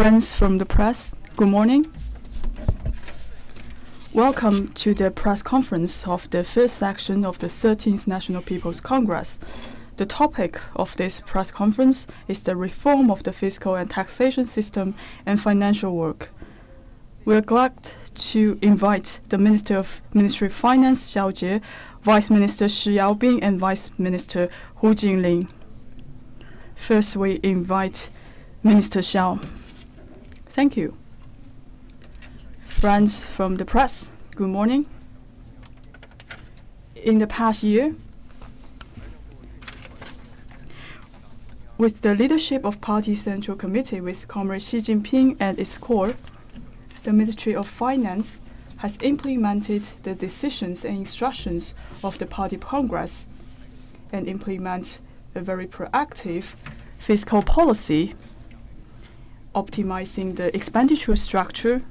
Friends from the press, good morning. Welcome to the press conference of the first section of the 13th National People's Congress. The topic of this press conference is the reform of the fiscal and taxation system and financial work. We are glad to invite the Ministry of Finance, Xiao Jie, Vice Minister Xiao Jie, and Vice Minister Hu Jinling. First, we invite Minister Xiao. Thank you. Friends from the press, good morning. In the past year, with the leadership of Party Central Committee with Comrade Xi Jinping at its core, the Ministry of Finance has implemented the decisions and instructions of the Party Congress and implement a very proactive fiscal policy, optimizing the expenditure structure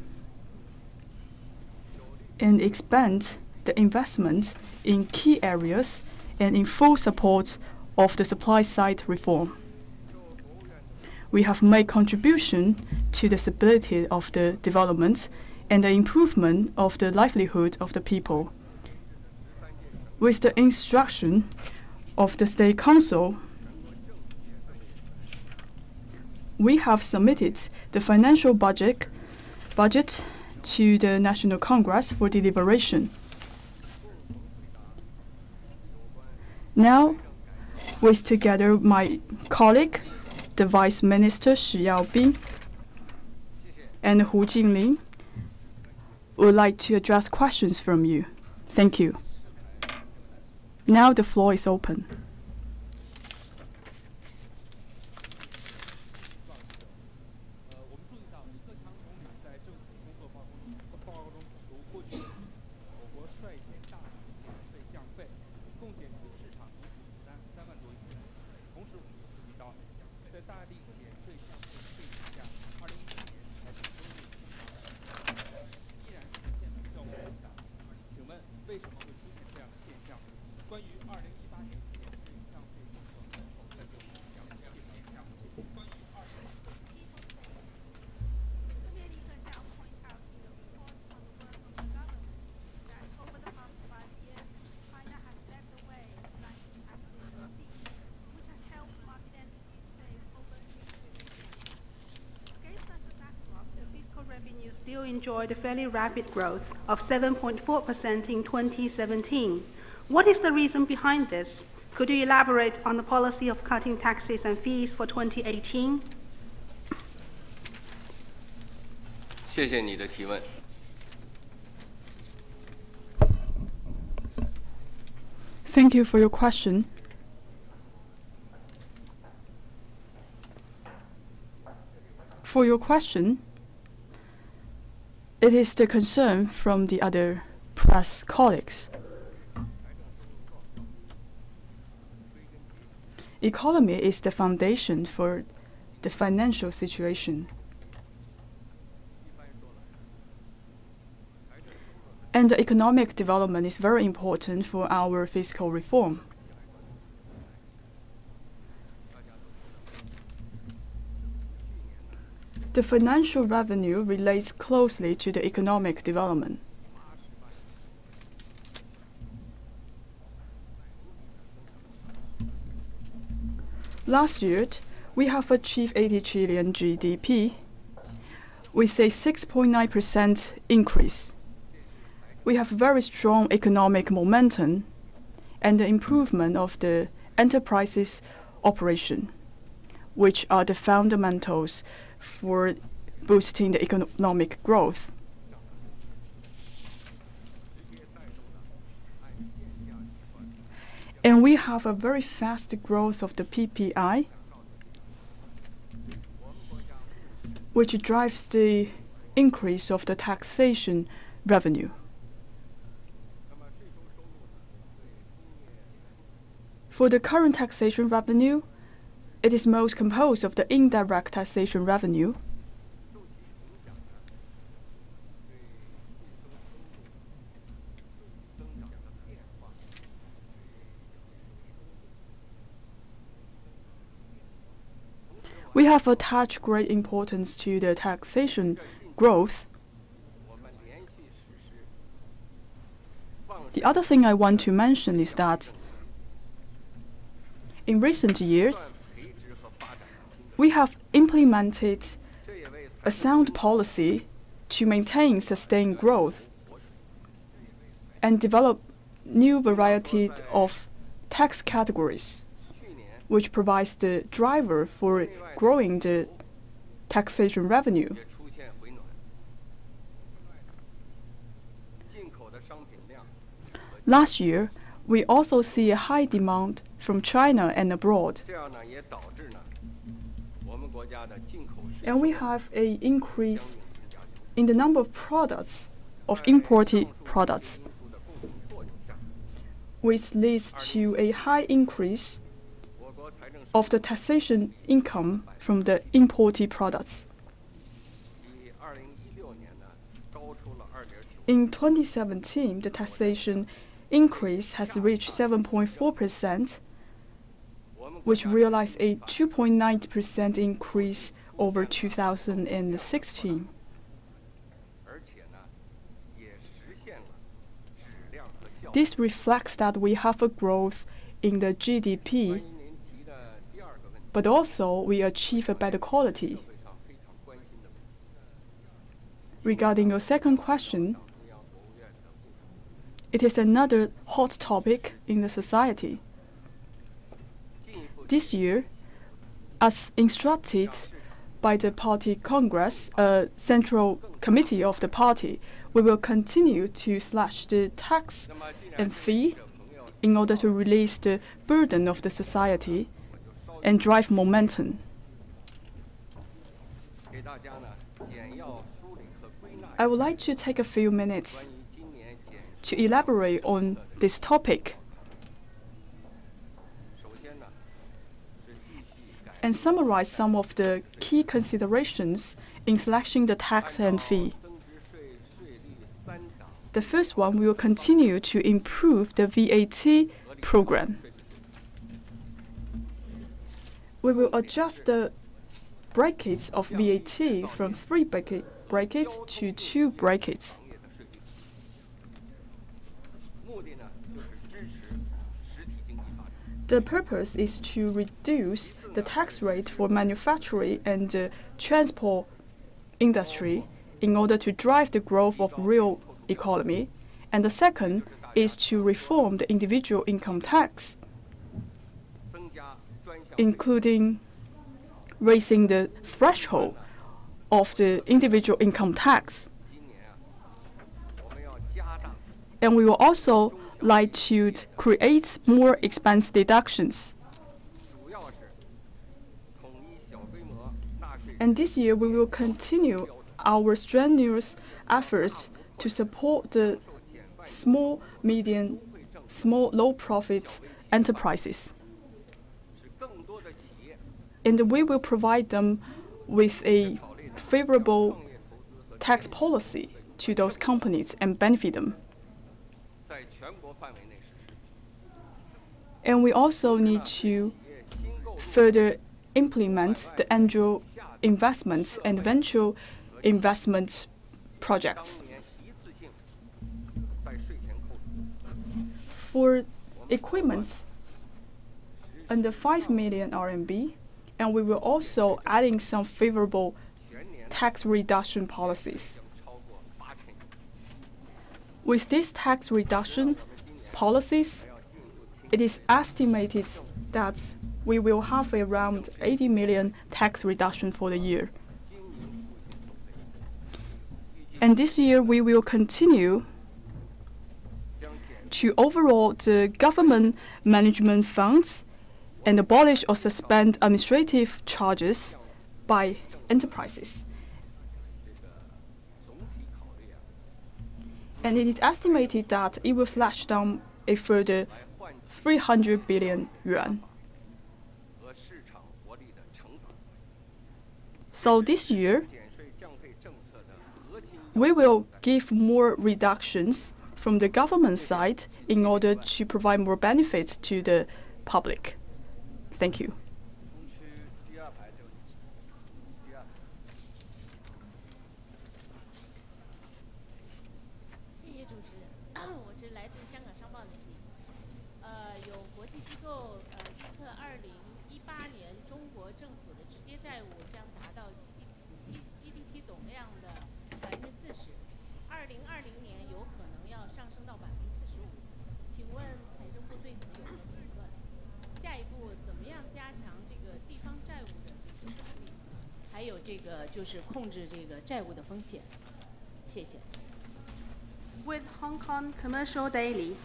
and expand the investment in key areas and in full support of the supply side reform. We have made contribution to the stability of the development and the improvement of the livelihood of the people. With the instruction of the State Council, we have submitted the financial budget to the National Congress for deliberation. Now, with together my colleague, the Vice Minister Xiao Jie and Hu Jinling, would like to address questions from you. Thank you. Now the floor is open. Still enjoyed a fairly rapid growth of 7.4% in 2017. What is the reason behind this? Could you elaborate on the policy of cutting taxes and fees for 2018? 谢谢你的提问。Thank you for your question. For your question, it is the concern from the other press colleagues. Economy is the foundation for the financial situation. And the economic development is very important for our fiscal reform. The financial revenue relates closely to the economic development. Last year, we have achieved 80 trillion GDP with a 6.9% increase. We have very strong economic momentum and the improvement of the enterprises' operation, which are the fundamentals for boosting the economic growth. And we have a very fast growth of the PPI, which drives the increase of the taxation revenue. For the current taxation revenue, it is most composed of the indirect taxation revenue. We have attached great importance to the taxation growth. The other thing I want to mention is that in recent years, we have implemented a sound policy to maintain sustained growth and develop new variety of tax categories, which provides the driver for growing the taxation revenue. Last year, we also see a high demand from China and abroad. And we have an increase in the number of products, of imported products, which leads to a high increase of the taxation income from the imported products. In 2017, the taxation increase has reached 7.4%, which realized a 2.9% increase over 2016. This reflects that we have a growth in the GDP, but also we achieve a better quality. Regarding your second question, it is another hot topic in the society. This year, as instructed by the party Congress, a central committee of the party, we will continue to slash the tax and fee in order to release the burden of the society and drive momentum. I would like to take a few minutes to elaborate on this topic and summarize some of the key considerations in slashing the tax and fee. The first one, we will continue to improve the VAT program. We will adjust the brackets of VAT from 3 brackets to 2 brackets. The purpose is to reduce the tax rate for manufacturing and the transport industry in order to drive the growth of real economy. And the second is to reform the individual income tax, including raising the threshold of the individual income tax. And we will also like to create more expense deductions. And this year, we will continue our strenuous efforts to support the small, medium, small, low-profit enterprises. And we will provide them with a favorable tax policy to those companies and benefit them. And we also need to further implement the angel investments and venture investment projects. For equipment under 5 million RMB, and we will also adding some favorable tax reduction policies. With these tax reduction policies, it is estimated that we will have around 80 million tax reduction for the year. And this year, we will continue to overhaul the government management funds and abolish or suspend administrative charges by enterprises. And it is estimated that it will slash down a further 300 billion yuan. So this year, we will give more reductions from the government side in order to provide more benefits to the public. Thank you. 际机构预测，2018年中国政府的直接债务将达到 GDP 总量的40%，2020年有可能要上升到45%。请问财政部对此有何评论？下一步怎么样加强这个地方债务的这个管理，还有这个就是控制这个债务的风险？谢谢。With Hong Kong Commercial Daily,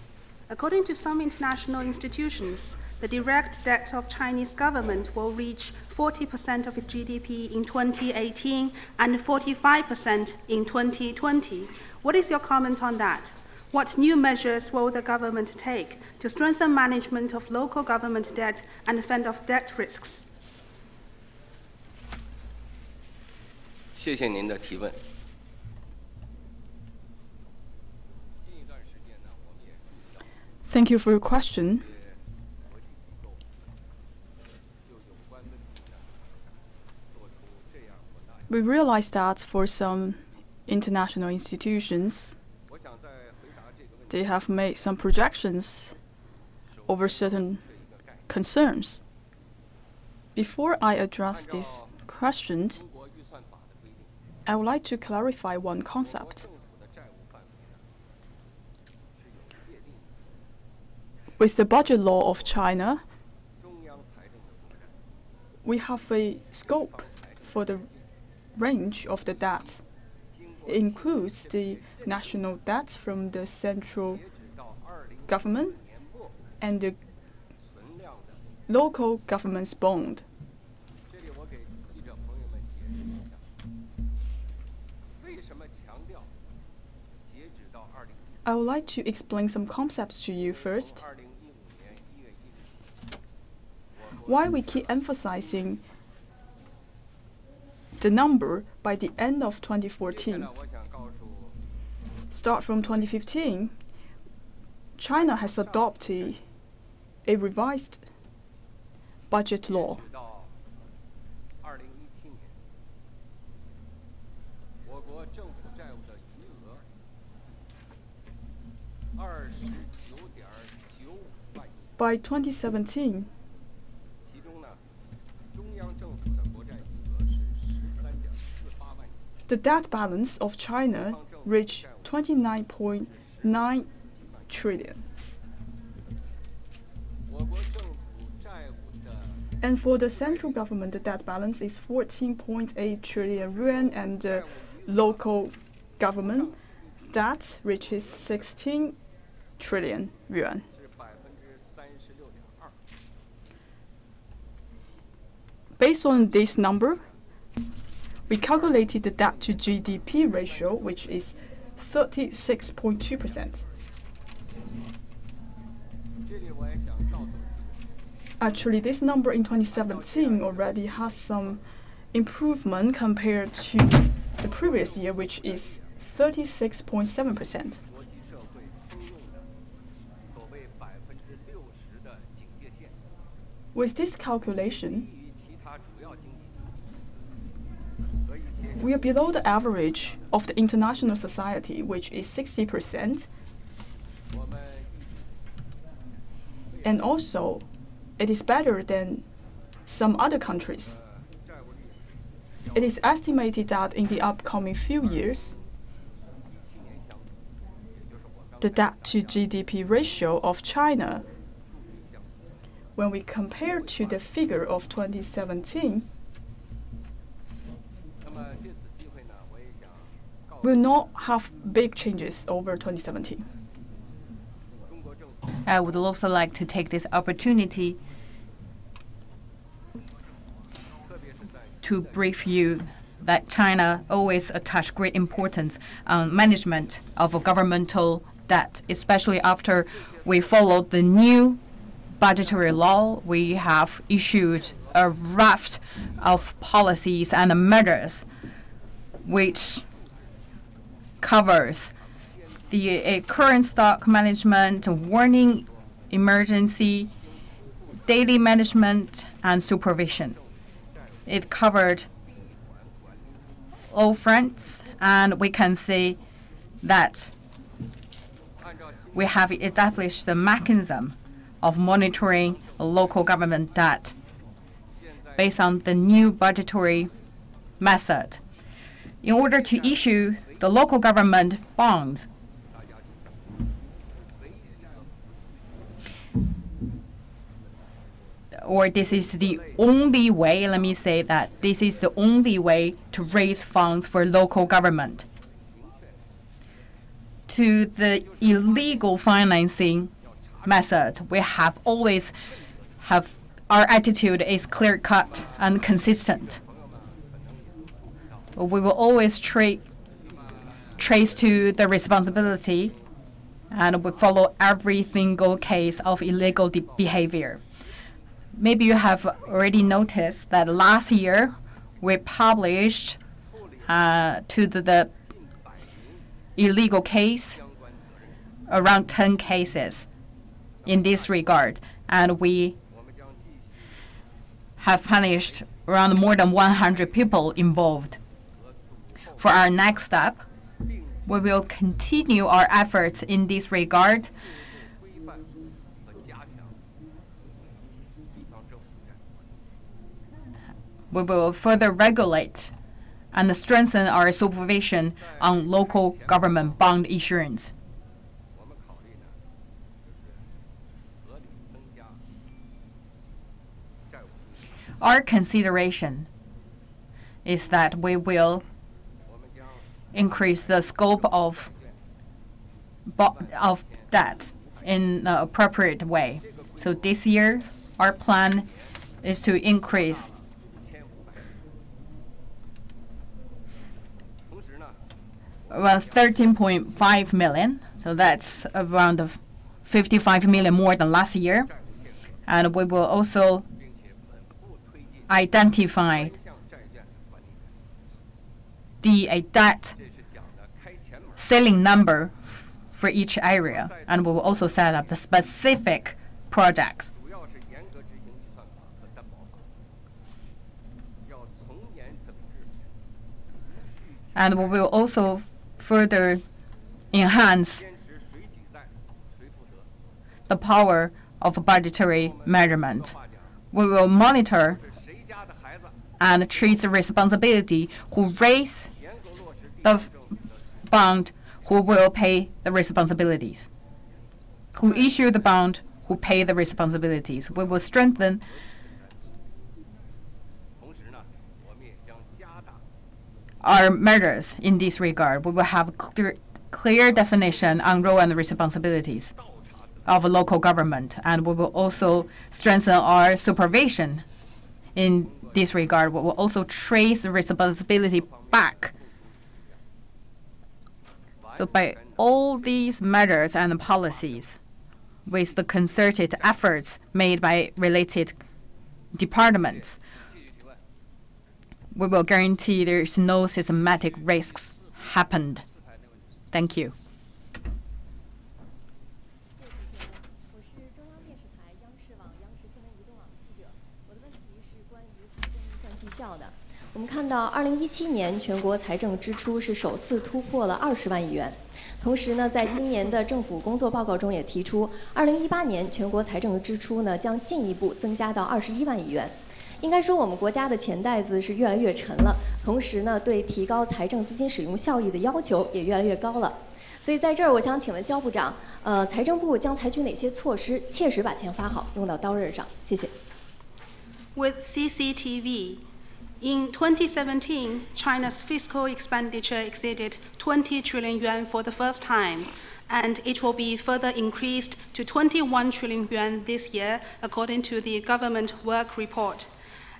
according to some international institutions, the direct debt of Chinese government will reach 40% of its GDP in 2018 and 45% in 2020. What is your comment on that? What new measures will the government take to strengthen management of local government debt and fend off debt risks? 谢谢您的提问。 Thank you for your question. We realize that for some international institutions, they have made some projections over certain concerns. Before I address these questions, I would like to clarify one concept. With the budget law of China, we have a scope for the range of the debt. It includes the national debt from the central government and the local government's bond. I would like to explain some concepts to you first. Why we keep emphasizing the number by the end of 2014. Start from 2015, China has adopted a revised budget law. By 2017, the debt balance of China reached 29.9 trillion. And for the central government, the debt balance is 14.8 trillion yuan, and the local government debt reaches 16 trillion yuan. Based on this number, we calculated the debt to GDP ratio, which is 36.2%. Actually, this number in 2017 already has some improvement compared to the previous year, which is 36.7%. With this calculation, we are below the average of the international society, which is 60%. And also, it is better than some other countries. It is estimated that in the upcoming few years, the debt to GDP ratio of China, when we compare to the figure of 2017, will not have big changes over 2017. I would also like to take this opportunity to brief you that China always attach great importance on management of a governmental debt, especially after we followed the new budgetary law. We have issued a raft of policies and measures which covers the current stock management, warning, emergency, daily management, and supervision. It covered all fronts, and we can say that we have established the mechanism of monitoring local government debt based on the new budgetary method. In order to issue the local government bonds, or this is the only way, let me say that this is the only way to raise funds for local government. To the illegal financing method, we have always our attitude is clear-cut and consistent. We will always trace to the responsibility, and we follow every single case of illegal behavior. Maybe you have already noticed that last year we published to the illegal case around 10 cases in this regard, and we have punished around more than 100 people involved. For our next step, we will continue our efforts in this regard. We will further regulate and strengthen our supervision on local government bond issuance. Our consideration is that we will increase the scope of debt in an appropriate way. So this year, our plan is to increase around 13.5 million. So that's around 55 million more than last year. And we will also identify the debt ceiling number for each area, and we will also set up the specific projects. And we will also further enhance the power of budgetary measurement. We will monitor and treat the responsibility who raise the bond, who will pay the responsibilities. Who issue the bond, who pay the responsibilities. We will strengthen our measures in this regard. We will have clear definition on role and responsibilities of local government, and we will also strengthen our supervision in this regard. We will also trace the responsibility back. So by all these measures and policies, with the concerted efforts made by related departments, we will guarantee there is no systematic risks happened. Thank you.效的，我们看到2017年全国财政支出是首次突破了20万亿元。同时呢，在今年的政府工作报告中也提出，2018年全国财政支出呢将进一步增加到21万亿元。应该说，我们国家的钱袋子是越来越沉了，同时呢，对提高财政资金使用效益的要求也越来越高了。所以在这儿，我想请问肖部长，财政部将采取哪些措施，切实把钱花好，用到刀刃上？谢谢。With CCTV. In 2017, China's fiscal expenditure exceeded 20 trillion yuan for the first time, and it will be further increased to 21 trillion yuan this year, according to the government work report.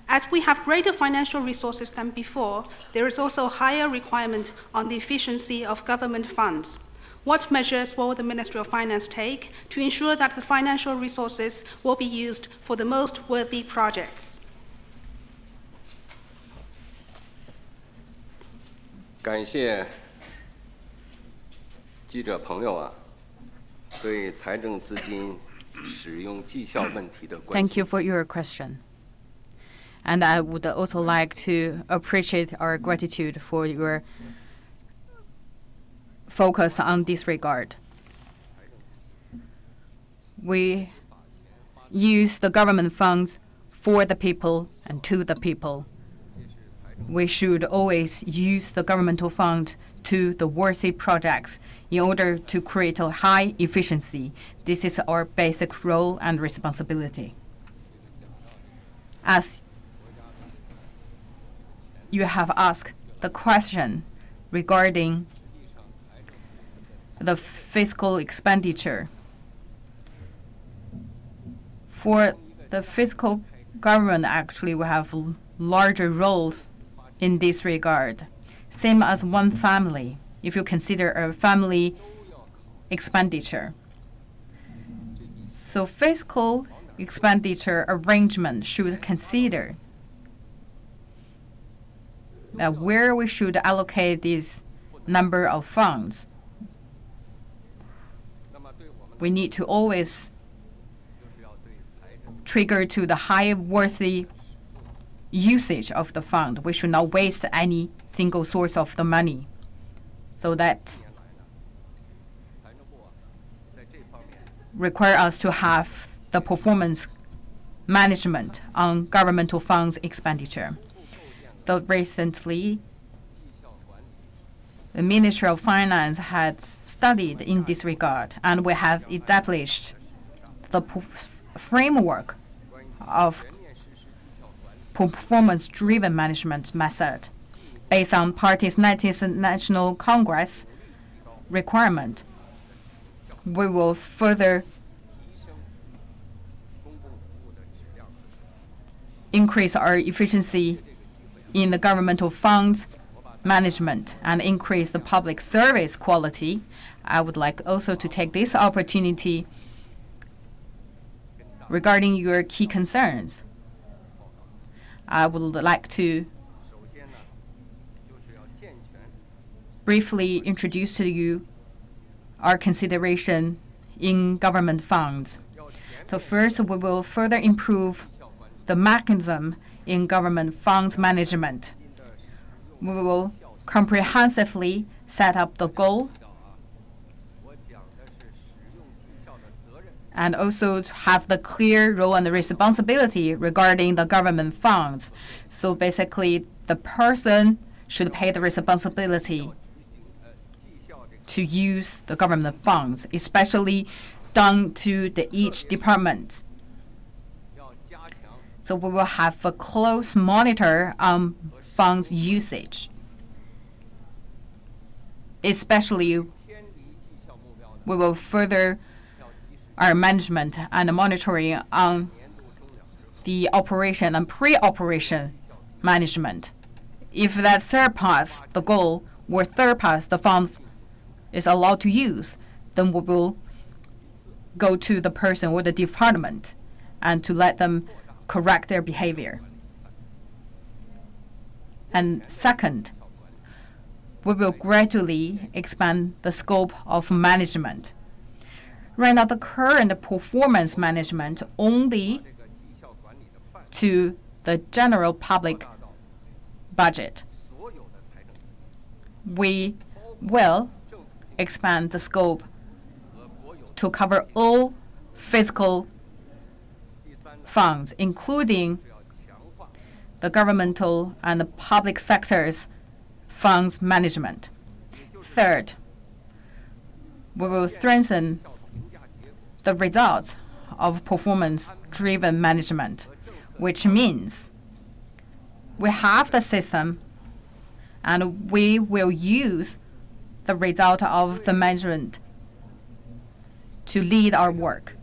As we have greater financial resources than before, there is also higher requirement on the efficiency of government funds. What measures will the Ministry of Finance take to ensure that the financial resources will be used for the most worthy projects? 感谢记者朋友对财政资金使用绩效问题的关心。 Thank you for your question. And I would also like to appreciate our gratitude for your focus on this regard. We use the government funds for the people and to the people. We should always use the governmental fund to the worthy projects in order to create a high efficiency. This is our basic role and responsibility. As you have asked the question regarding the fiscal expenditure, for the fiscal government, actually, we have larger roles in this regard. Same as one family, if you consider a family expenditure. So fiscal expenditure arrangement should consider that where we should allocate this number of funds. We need to always trigger to the high worthy usage of the fund. We should not waste any single source of the money. So that require us to have the performance management on governmental funds expenditure. Though recently, the Ministry of Finance has studied in this regard, and we have established the framework of performance-driven management method based on party's 19th National Congress requirement. We will further increase our efficiency in the governmental funds management and increase the public service quality. I would like also to take this opportunity regarding your key concerns. I would like to briefly introduce to you our consideration in government funds. So first, we will further improve the mechanism in government funds management. We will comprehensively set up the goal and also have the clear role and responsibility regarding the government funds. So basically, the person should pay the responsibility to use the government funds, especially down to each department. So we will have a close monitor on funds usage. Especially, we will further our management and monitoring on the operation and pre-operation management. If that surpass the goal or surpass the funds is allowed to use, then we will go to the person or the department and to let them correct their behavior. And second, we will gradually expand the scope of management. Right now, the current performance management only to the general public budget. We will expand the scope to cover all fiscal funds, including the governmental and the public sector's funds management. Third, we will strengthen the results of performance-driven management, which means we have the system and we will use the result of the management to lead our work.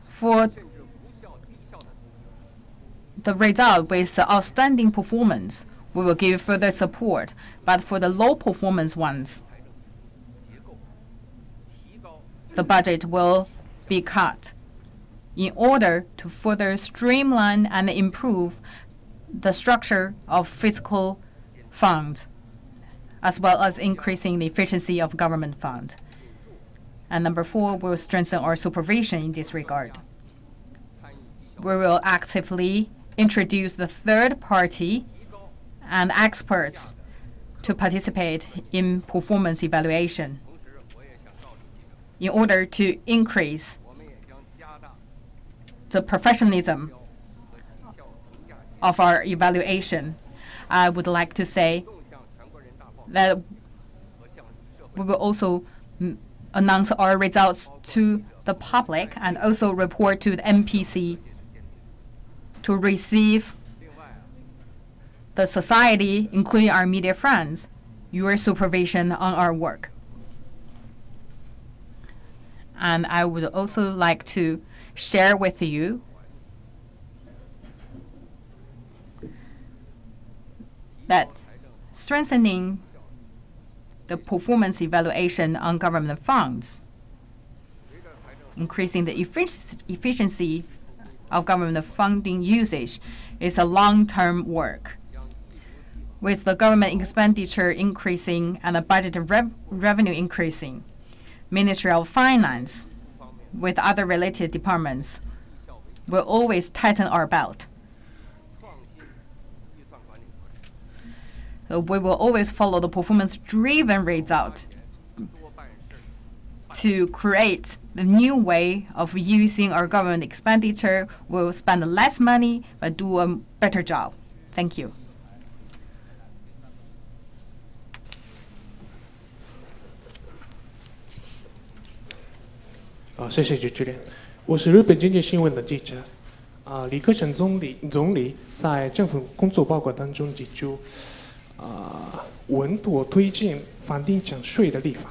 For the result with the outstanding performance, we will give further support. But for the low performance ones, the budget will be cut in order to further streamline and improve the structure of fiscal funds, as well as increasing the efficiency of government funds. And number four, we will strengthen our supervision in this regard. We will actively introduce the third party and experts to participate in performance evaluation in order to increase the professionalism of our evaluation. I would like to say that we will also announce our results to the public and also report to the MPC to receive the society, including our media friends, your supervision on our work. And I would also like to share with you that strengthening the performance evaluation on government funds, increasing the efficiency of government funding usage is a long-term work. With the government expenditure increasing and the budget revenue increasing, Ministry of Finance, with other related departments, will always tighten our belt. So we will always follow the performance-driven result to create the new way of using our government expenditure. We'll spend less money but do a better job. Thank you.谢谢主持人，我是日本经济新闻的记者。李克强总理在政府工作报告当中指出，稳妥推进房地产税的立法。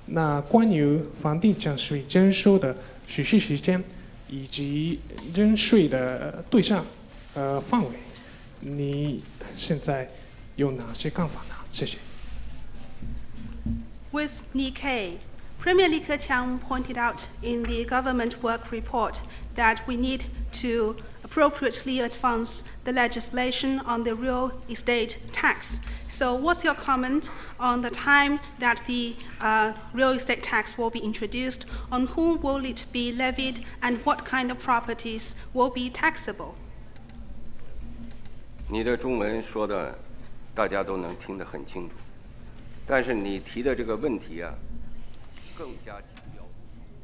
那关于房地产税征收的实施时间以及征税的对象范围，你现在有哪些看法呢？谢谢。With Nikkei, Premier Li Keqiang pointed out in the government work report that we need to appropriately advance the legislation on the real estate tax. So what's your comment on the time that the real estate tax will be introduced? On whom will it be levied and what kind of properties will be taxable? 你的中文说的大家都能听得很清楚，但是你提的这个问题啊，更加精标。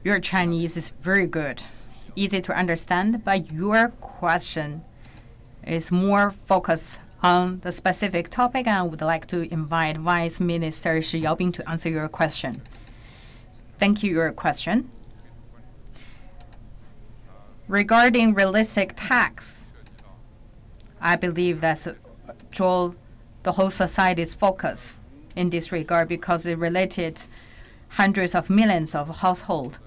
Your Chinese is very good, easy to understand, but your question is more focused on the specific topic, and I would like to invite Vice Minister Shi Yaobing to answer your question. Thank you for your question. Regarding realistic tax, I believe that's draw the whole society's focus in this regard because it related hundreds of millions of households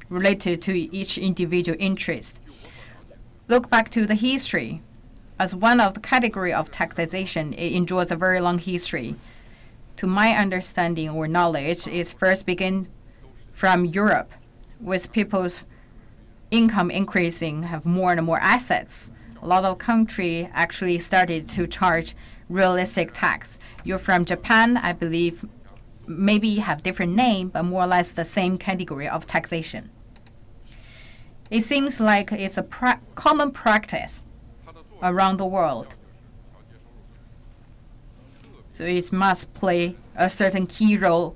related to each individual interest. Look back to the history. As one of the category of taxation, it enjoys a very long history. To my understanding or knowledge, it first began from Europe, with people's income increasing, have more and more assets. A lot of countries actually started to charge realistic tax. You're from Japan, I believe, maybe have different name, but more or less the same category of taxation. It seems like it's a common practice around the world. So it must play a certain key role.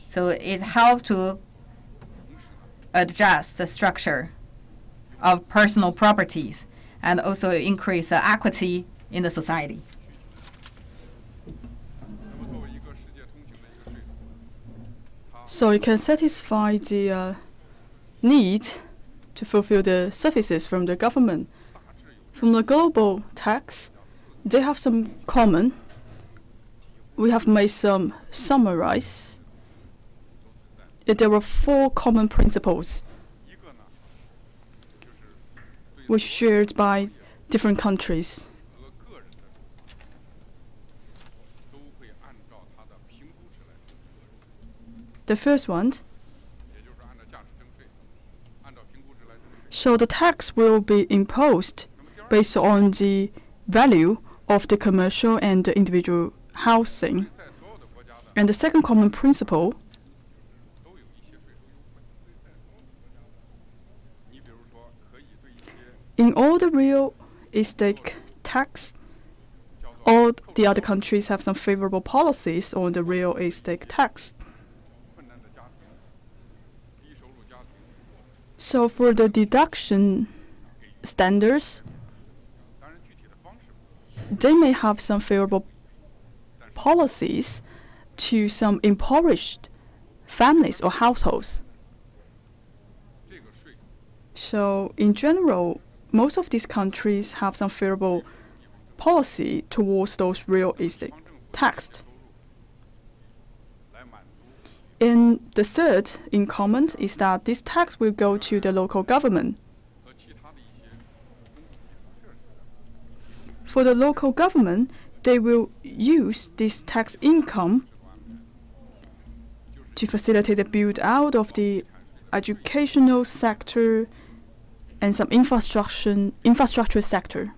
So it helps to adjust the structure of personal properties and also increase the equity in the society. So it can satisfy the need to fulfill the services from the government. From the global tax, they have some common. We have made some summarize. There are 4 common principles which are shared by different countries. The first one, so the tax will be imposed based on the value of the commercial and the individual housing. And the second common principle, in all the real estate tax, all the other countries have some favorable policies on the real estate tax. So for the deduction standards, they may have some favorable policies to some impoverished families or households. So in general, most of these countries have some favorable policy towards those real estate tax. And the third in common is that this tax will go to the local government. For the local government, they will use this tax income to facilitate the build-out of the educational sector and some infrastructure sector.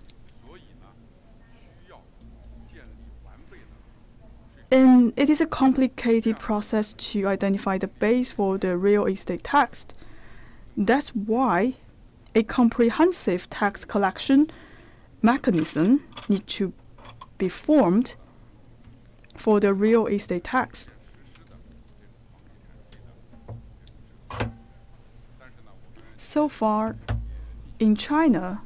And it is a complicated process to identify the base for the real estate tax. That's why a comprehensive tax collection mechanism needs to be formed for the real estate tax. So far, in China,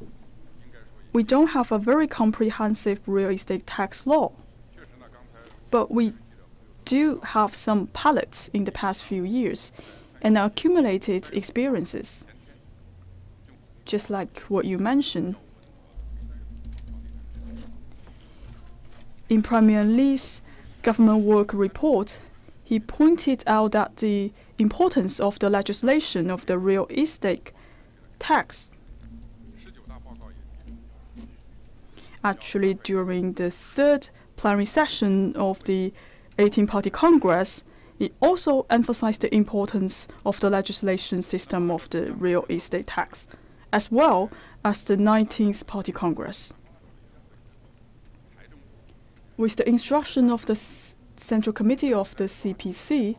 we don't have a very comprehensive real estate tax law. But we do have some pilots in the past few years and accumulated experiences. Just like what you mentioned. In Premier Li's government work report, he pointed out that the importance of the legislation of the real estate tax. Actually, during the third plenary session of the 18th-Party Congress, it also emphasized the importance of the legislation system of the real estate tax, as well as the 19th Party Congress. With the instruction of the Central Committee of the CPC,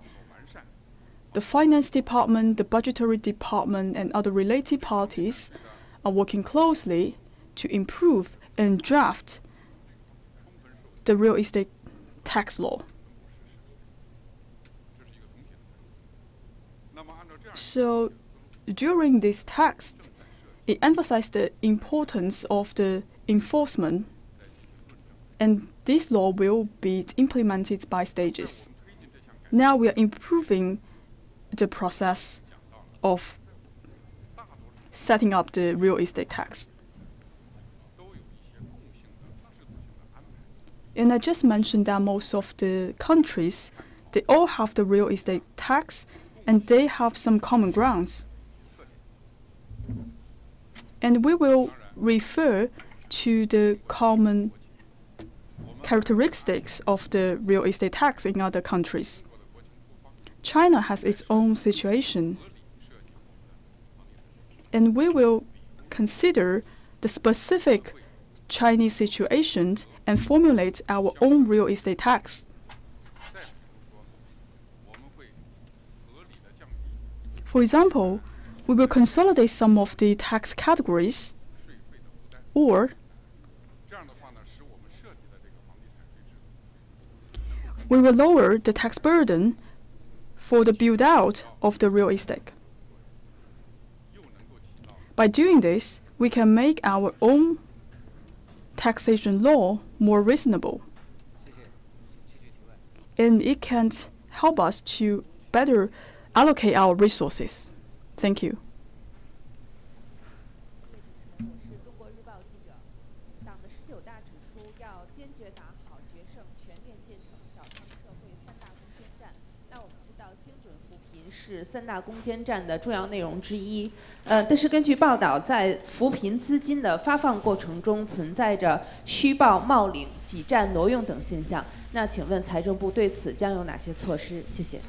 the Finance Department, the Budgetary Department, and other related parties are working closely to improve and draft the real estate tax law. So during this text, it emphasized the importance of the enforcement, and this law will be implemented by stages. Now we are improving the process of setting up the real estate tax. And I just mentioned that most of the countries, they all have the real estate tax, and they have some common grounds. And we will refer to the common characteristics of the real estate tax in other countries. China has its own situation, and we will consider the specific Chinese situations and formulate our own real estate tax. For example, we will consolidate some of the tax categories, or we will lower the tax burden for the build-out of the real estate. By doing this, we can make our own taxation law more reasonable. And it can help us to better allocate our resources. Thank you.是三大攻坚战的重要内容之一。但是根据报道，在扶贫资金的发放过程中，存在着虚报、冒领、挤占、挪用等现象。那请问财政部对此将有哪些措施？谢谢。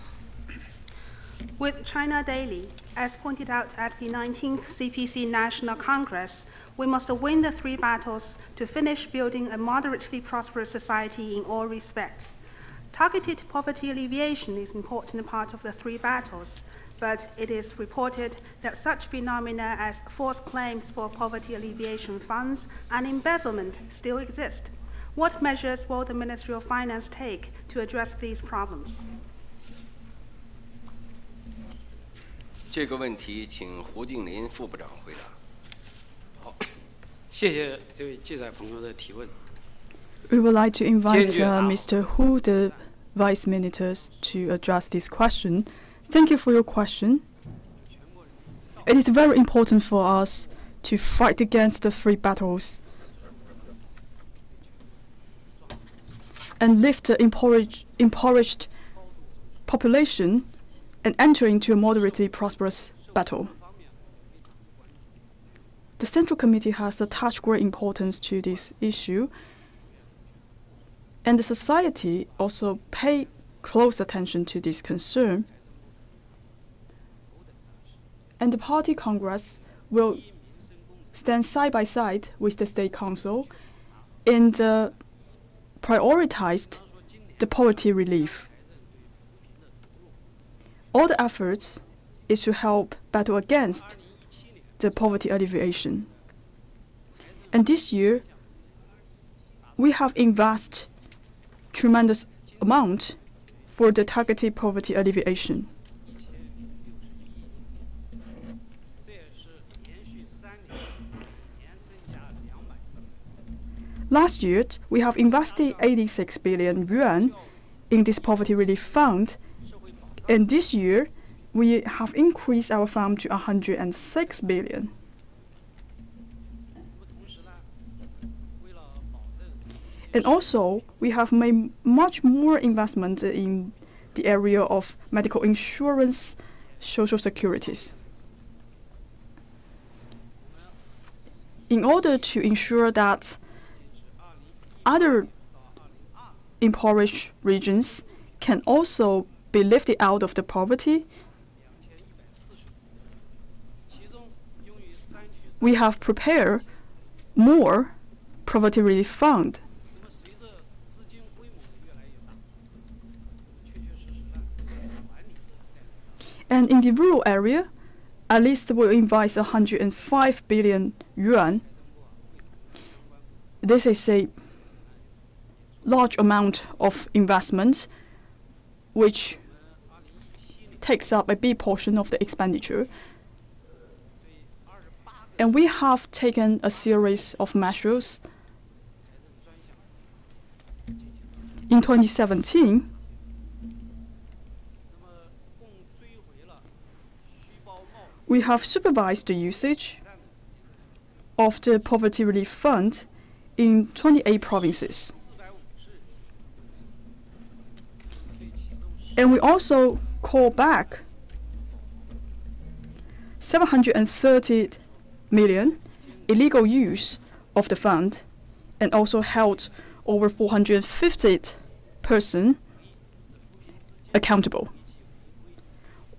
With China daily, as pointed out at the 19th CPC National Congress, we must win the three battles to finish building a moderately prosperous society in all respects. Targeted poverty alleviation is an important part of the three battles, but it is reported that such phenomena as false claims for poverty alleviation funds and embezzlement still exist. What measures will the Ministry of Finance take to address these problems? 这个问题，请胡静林副部长回答。好，谢谢这位记者朋友的提问。 We would like to invite Mr. Hu, the Vice Minister, to address this question. Thank you for your question. It is very important for us to fight against the three battles and lift the impoverished population and enter into a moderately prosperous battle. The Central Committee has attached great importance to this issue, and the society also pay close attention to this concern. And the Party Congress will stand side by side with the State Council and prioritized the poverty relief. All the efforts is to help battle against the poverty alleviation. And this year, we have invested tremendous amount for the targeted poverty alleviation. Last year, we have invested 86 billion yuan in this poverty relief fund, and this year, we have increased our fund to 106 billion. And also, we have made much more investment in the area of medical insurance, social securities. In order to ensure that other impoverished regions can also be lifted out of the poverty, we have prepared more poverty relief fund. And in the rural area, at least we'll invest 105 billion yuan. This is a large amount of investment, which takes up a big portion of the expenditure. And we have taken a series of measures. In 2017, we have supervised the usage of the Poverty Relief Fund in 28 provinces. And we also call back 730 million illegal use of the fund, and also held over 450 persons accountable.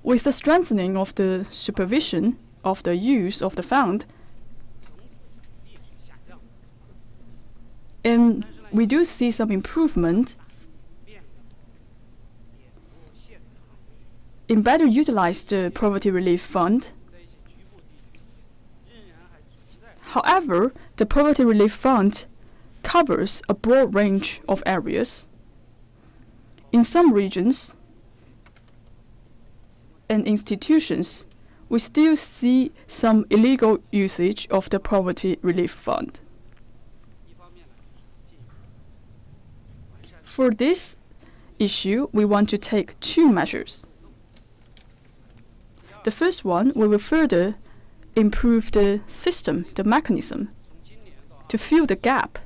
With the strengthening of the supervision of the use of the fund, and we do see some improvement in better utilize the poverty relief fund. However, the poverty relief fund covers a broad range of areas. In some regions and institutions, we still see some illegal usage of the poverty relief fund. For this issue, we want to take two measures. The first one, we will further improve the system, the mechanism, to fill the gap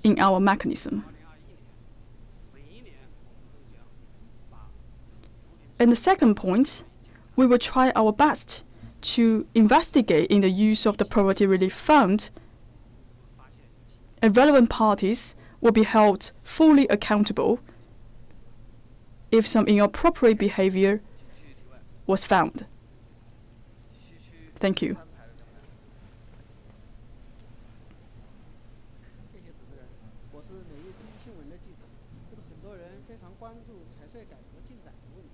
in our mechanism. And the second point, we will try our best to investigate in the use of the Poverty Relief Fund, and relevant parties will be held fully accountable if some inappropriate behavior was found. Thank you. 谢谢主持人，我是每日经济新闻的记者。很多人非常关注财税改革进展的问题，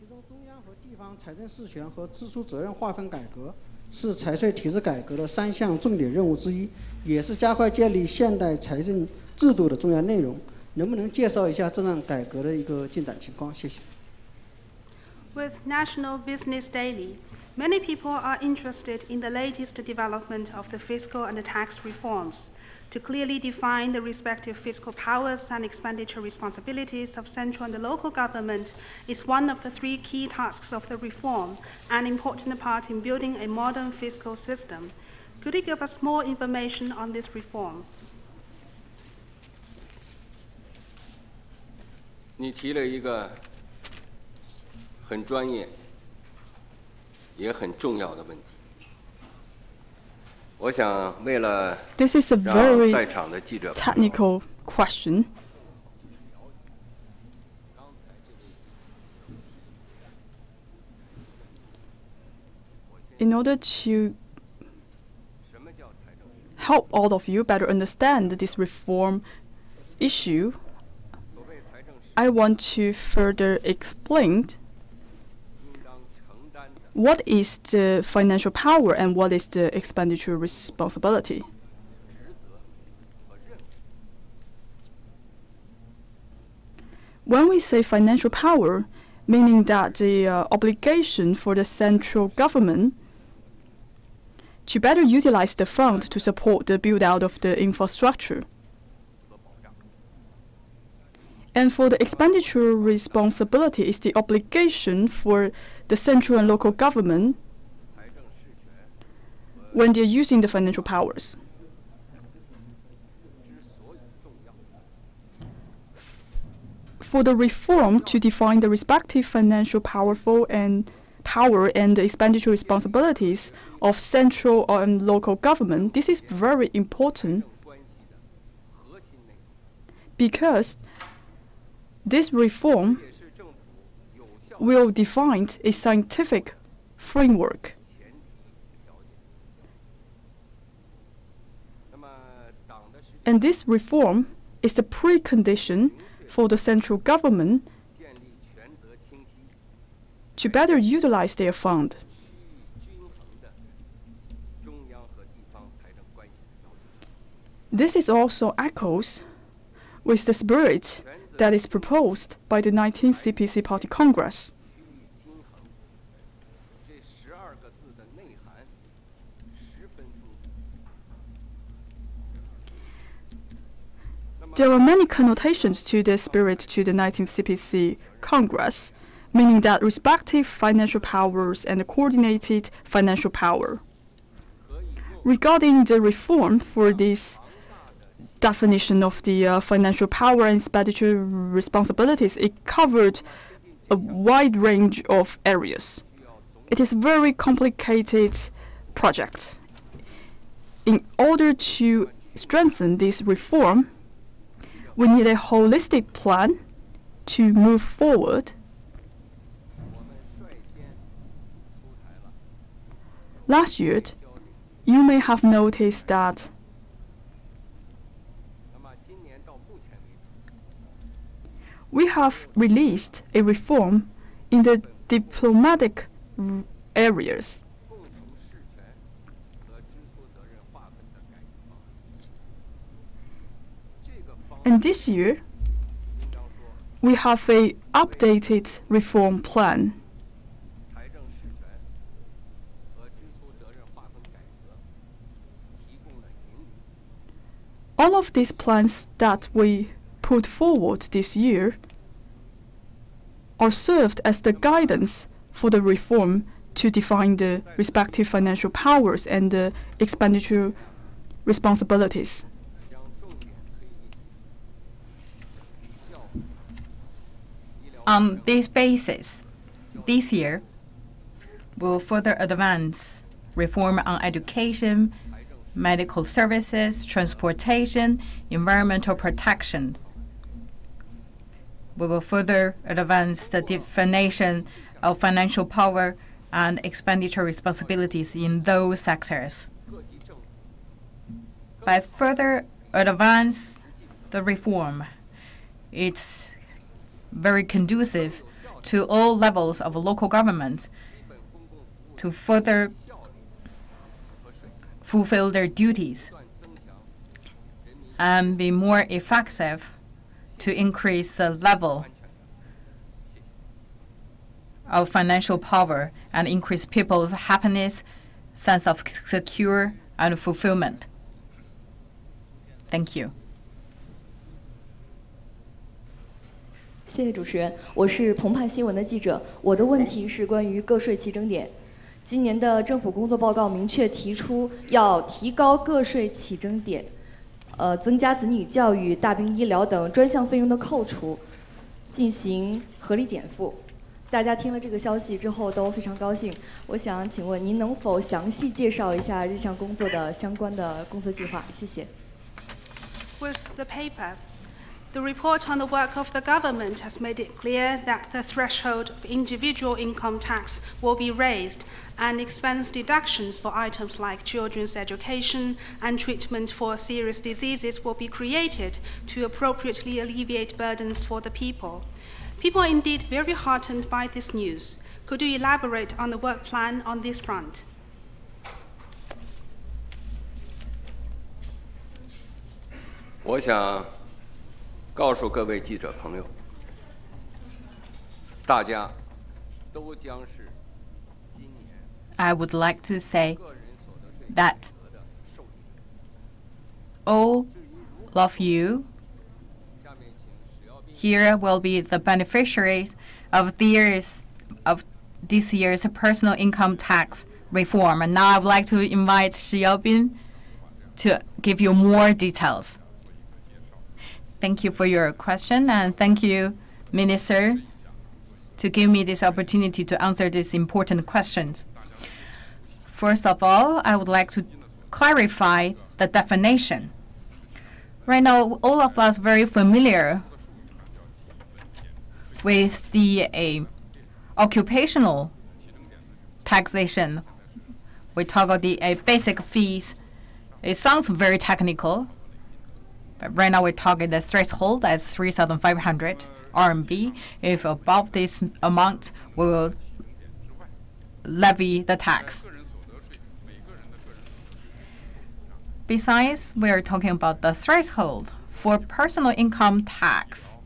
其中中央和地方财政事权和支出责任划分改革是财税体制改革的3项重点任务之一，也是加快建立现代财政制度的重要内容，能不能介绍一下这项改革的一个进展情况？谢谢。With National Business Daily, many people are interested in the latest development of the fiscal and tax reforms. To clearly define the respective fiscal powers and expenditure responsibilities of central and local government is one of the 3 key tasks of the reform, an important part in building a modern fiscal system. Could you give us more information on this reform? 你提了一个很专业也很重要的问题。我想为了 This is a 让 very 在场的记者 technical question. In order to help all of you better understand this reform issue, I want to further explain what is the financial power and what is the expenditure responsibility. When we say financial power, meaning that the obligation for the central government to better utilize the fund to support the build-out of the infrastructure. And for the expenditure responsibility is the obligation for the central and local government when they're using the financial powers. For the reform to define the respective financial power and the expenditure responsibilities of central and local government, this is very important because this reform will define a scientific framework. And this reform is the precondition for the central government to better utilize their fund. This is also echoes with the spirit that is proposed by the 19th CPC Party Congress. There are many connotations to the spirit to the 19th CPC Congress, meaning that respective financial powers and the coordinated financial power. Regarding the reform for this definition of the financial power and expenditure responsibilities, it covered a wide range of areas. It is a very complicated project. In order to strengthen this reform, we need a holistic plan to move forward. Last year, you may have noticed that we have released a reform in the diplomatic areas. And this year, we have an updated reform plan. All of these plans that we put forward this year are served as the guidance for the reform to define the respective financial powers and the expenditure responsibilities. On this basis, this year, we'll further advance reform on education, medical services, transportation, environmental protection. We will further advance the definition of financial power and expenditure responsibilities in those sectors. By further advance the reform, it's very conducive to all levels of local government to further fulfill their duties and be more effective to increase the level of financial power and increase people's happiness, sense of secure and fulfillment. Thank you. 谢谢主持人，我是澎湃新闻的记者。我的问题是关于个税起征点。今年的政府工作报告明确提出要提高个税起征点，增加子女教育、大病医疗等专项费用的扣除，进行合理减负。大家听了这个消息之后都非常高兴。我想请问您能否详细介绍一下这项工作的相关的工作计划？谢谢。With the paper, the report on the work of the government has made it clear that the threshold of individual income tax will be raised and expense deductions for items like children's education and treatment for serious diseases will be created to appropriately alleviate burdens for the people. People are indeed very heartened by this news. Could you elaborate on the work plan on this front? 我想告诉各位记者朋友，大家都将是今年 I would like to say that all of you here will be the beneficiaries of this year's personal income tax reform. And now I would like to invite Xiao Jie to give you more details. Thank you for your question, and thank you, Minister, to give me this opportunity to answer these important questions. First of all, I would like to clarify the definition. Right now, all of us are very familiar with the occupational taxation. We talk about the basic fees. It sounds very technical. But right now, we're talking the threshold as 3,500 RMB. If above this amount, we will levy the tax. Besides, we're talking about the threshold for personal income tax.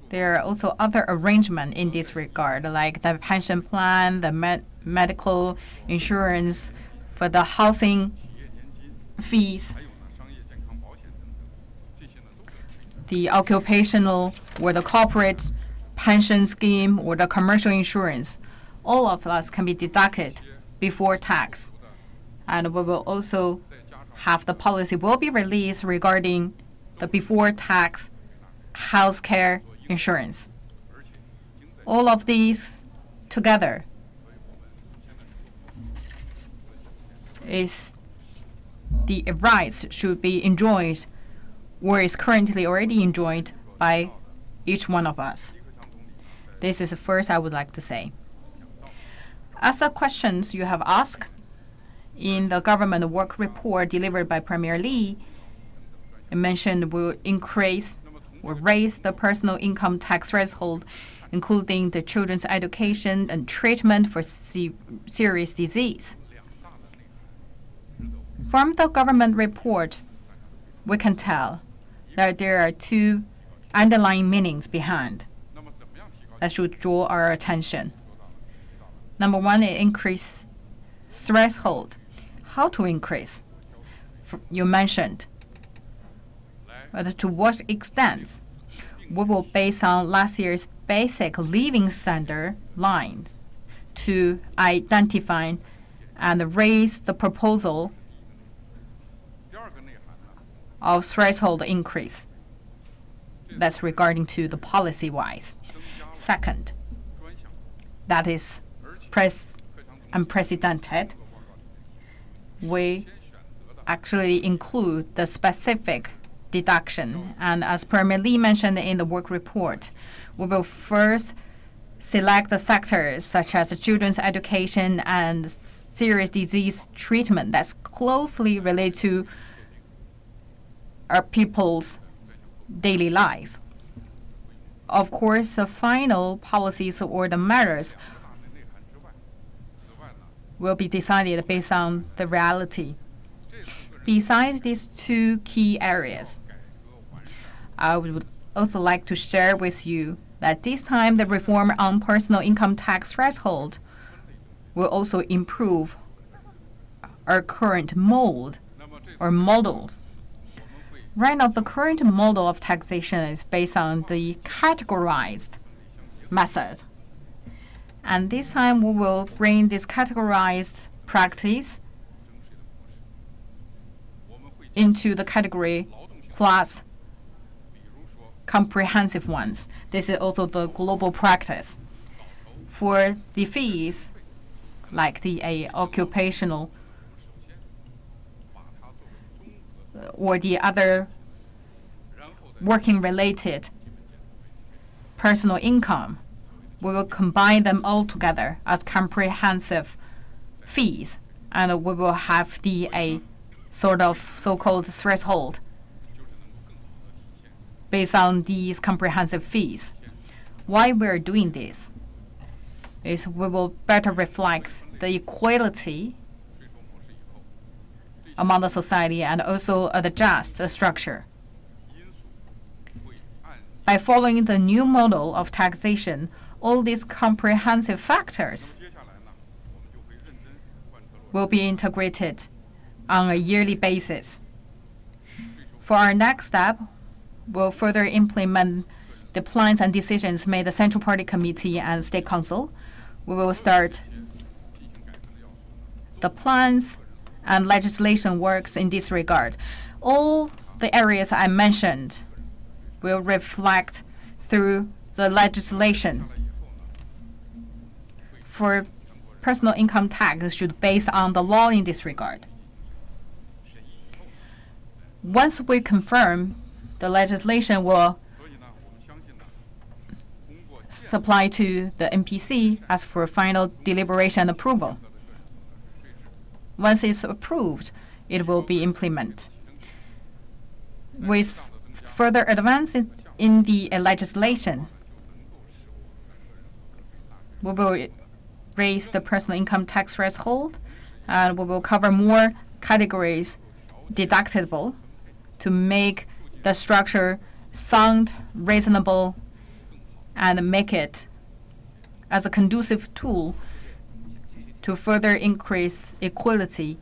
There are also other arrangements in this regard, like the pension plan, the medical insurance, for the housing fees, the occupational or the corporate pension scheme or the commercial insurance. All of us can be deducted before tax. And we will also have the policy will be released regarding the before tax health care insurance. All of these together is the rights should be enjoyed or is currently already enjoyed by each one of us. This is the first I would like to say. As the questions you have asked in the government work report delivered by Premier Li, it mentioned will increase or raise the personal income tax threshold, including the children's education and treatment for serious disease. From the government report, we can tell that there are two underlying meanings behind that should draw our attention. Number one, it increase threshold. How to increase? You mentioned. But to what extent? We will base on last year's basic living standard lines to identify and raise the proposal of threshold increase. That's regarding to the policy-wise. Second, that is unprecedented. We actually include the specific deduction. And as Premier Li mentioned in the work report, we will first select the sectors such as children's education and serious disease treatment that's closely related to our people's daily life. Of course, the final policies or the measures will be decided based on the reality. Besides these two key areas, I would also like to share with you that this time the reform on personal income tax threshold will also improve our current mode or models. Right now, the current model of taxation is based on the categorized method. And this time we will bring this categorized practice into the category plus comprehensive ones. This is also the global practice. For the fees, like the occupational or the other working-related personal income, we will combine them all together as comprehensive fees, and we will have the sort of so-called threshold based on these comprehensive fees. Why we're doing this is we will better reflect the equality among the society and also adjust the structure. By following the new model of taxation, all these comprehensive factors will be integrated on a yearly basis. For our next step, we'll further implement the plans and decisions made by the Central Party Committee and State Council. We will start the plans and legislation works in this regard. All the areas I mentioned will reflect through the legislation. For personal income tax, it should be based on the law in this regard. Once we confirm, the legislation will supply to the NPC as for final deliberation and approval. Once it's approved, it will be implemented. With further advance in the legislation, we will raise the personal income tax threshold, and we will cover more categories deductible to make the structure sound, reasonable, and make it as a conducive tool to further increase equality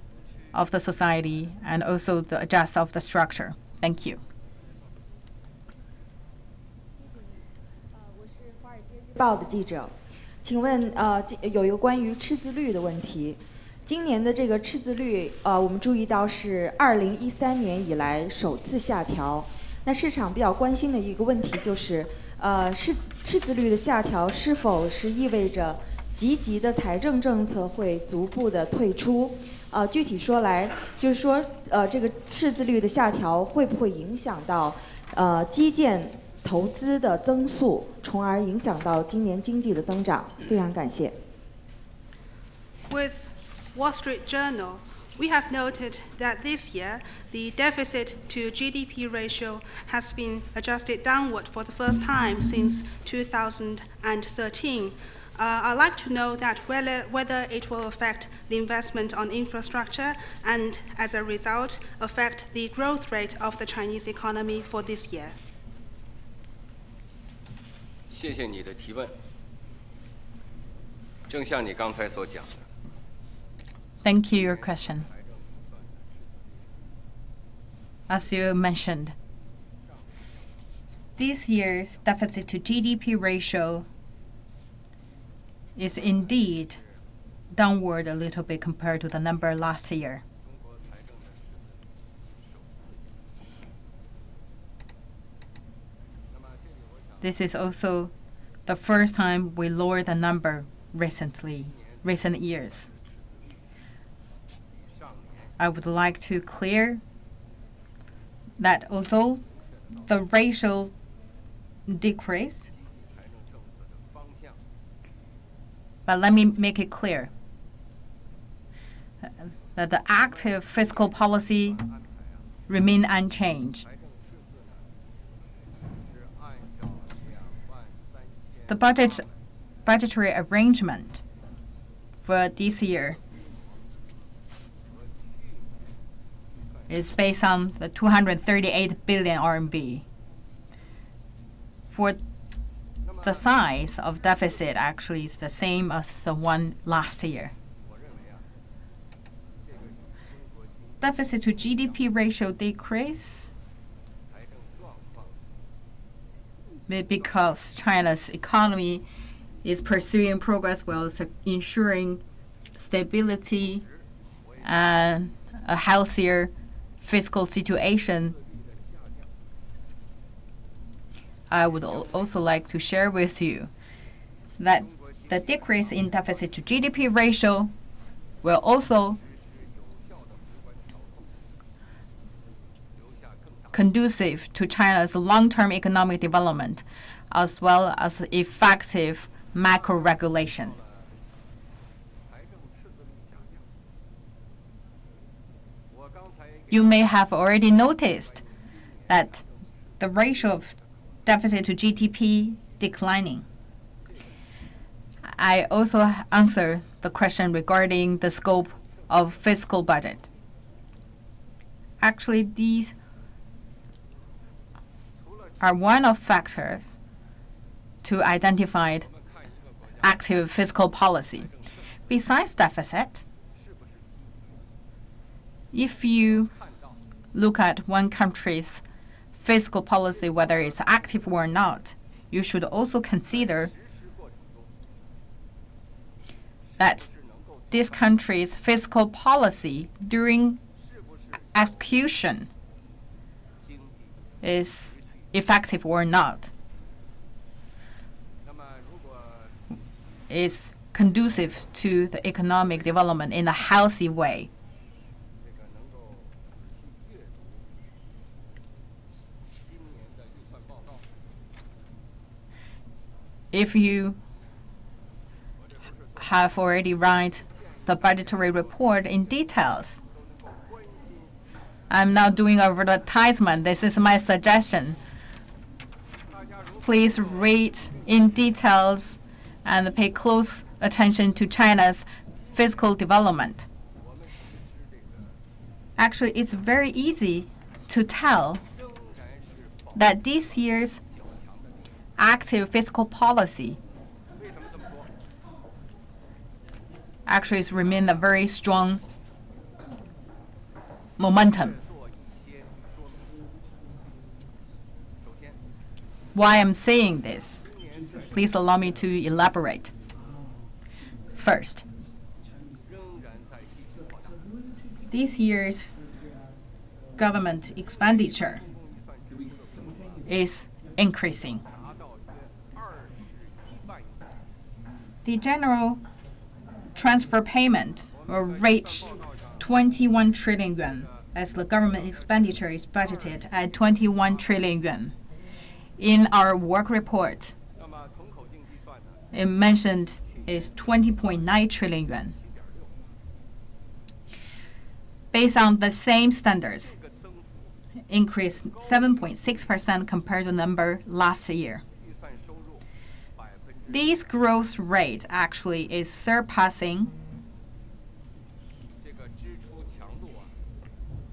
of the society and also the adjust of the structure. Thank you. 我是《华尔街日报》的记者，请问有一个关于赤字率的问题。今年的这个赤字率，我们注意到是2013年以来首次下调。那市场比较关心的一个问题就是，赤字率的下调是否是意味着积极的财政政策会逐步的退出？具体说来，就是说，这个赤字率的下调会不会影响到基建投资的增速，从而影响到今年经济的增长？非常感谢。With Wall Street Journal, we have noted that this year the deficit to GDP ratio has been adjusted downward for the first time since 2013. I'd like to know that whether it will affect the investment on infrastructure and, as a result, affect the growth rate of the Chinese economy for this year. 谢谢你的提问。正像你刚才所讲的。Thank you for your question. As you mentioned, this year's deficit to GDP ratio is indeed downward a little bit compared to the number last year. This is also the first time we lowered the number recent years. I would like to clear that although the ratio decreased, but let me make it clear that the active fiscal policy remain unchanged. The budgetary arrangement for this year is based on the 238 billion RMB. For the size of deficit actually is the same as the one last year. Deficit to GDP ratio decrease because China's economy is pursuing progress while ensuring stability and a healthier fiscal situation. I would also like to share with you that the decrease in deficit to GDP ratio will also conducive to China's long-term economic development, as well as effective macro regulation. You may have already noticed that the ratio of deficit to GDP declining. I also answer the question regarding the scope of fiscal budget. Actually, these are one of factors to identify active fiscal policy. Besides deficit, if you look at one country's fiscal policy, whether it's active or not, you should also consider that this country's fiscal policy during execution is effective or not, is conducive to the economic development in a healthy way. If you have already read the budgetary report in details, I'm not doing advertisement. This is my suggestion. Please read in details and pay close attention to China's fiscal development. Actually, it's very easy to tell that this year's active fiscal policy actually has remained a very strong momentum. Why I'm saying this? Please allow me to elaborate. First, this year's government expenditure is increasing. The general transfer payment will reach 21 trillion yuan, as the government expenditure is budgeted at 21 trillion yuan. In our work report, it mentioned is 20.9 trillion yuan. Based on the same standards, increased 7.6% compared to the number last year. This growth rate actually is surpassing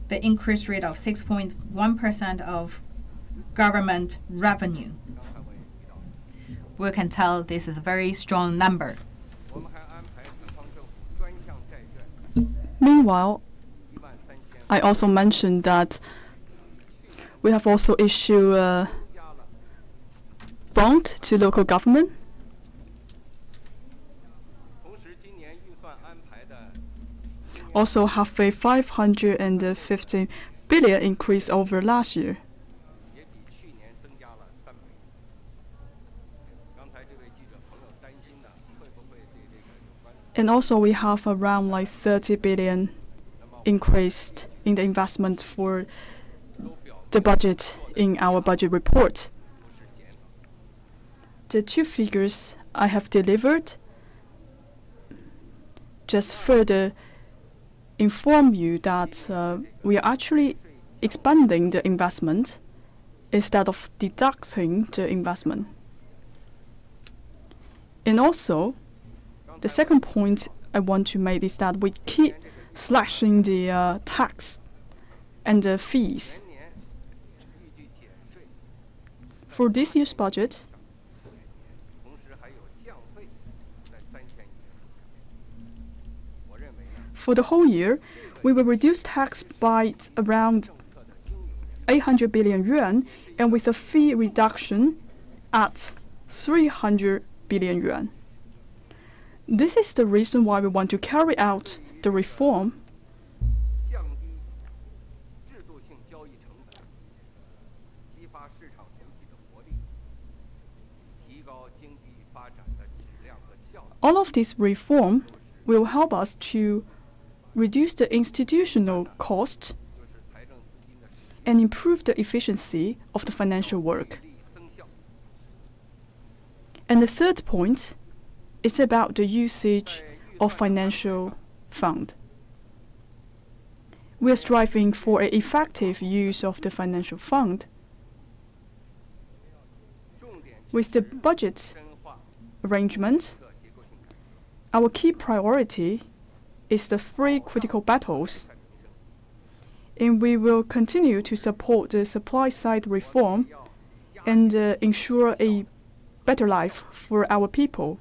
the increase rate of 6.1% of government revenue. We can tell this is a very strong number. Meanwhile, I also mentioned that we have also issued a bond to local government. Also have a 515 billion increase over last year. And also we have around like 30 billion increased in the investment for the budget in our budget report. The two figures I have delivered just further inform you that we are actually expanding the investment instead of deducting the investment. And also, the second point I want to make is that we keep slashing the tax and the fees. For this year's budget, for the whole year, we will reduce tax by around 800 billion yuan, and with a fee reduction at 300 billion yuan. This is the reason why we want to carry out the reform all of this reform will help us to reduce the institutional cost and improve the efficiency of the financial work. And the third point is about the usage of financial fund. We are striving for an effective use of the financial fund. With the budget arrangement, our key priority is the three critical battles, and we will continue to support the supply-side reform and ensure a better life for our people.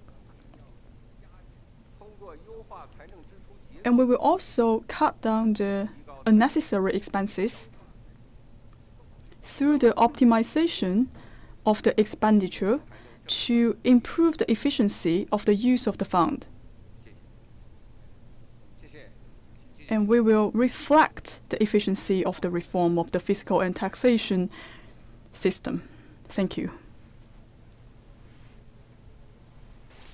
And we will also cut down the unnecessary expenses through the optimization of the expenditure to improve the efficiency of the use of the fund. And we will reflect the efficiency of the reform of the fiscal and taxation system. Thank you.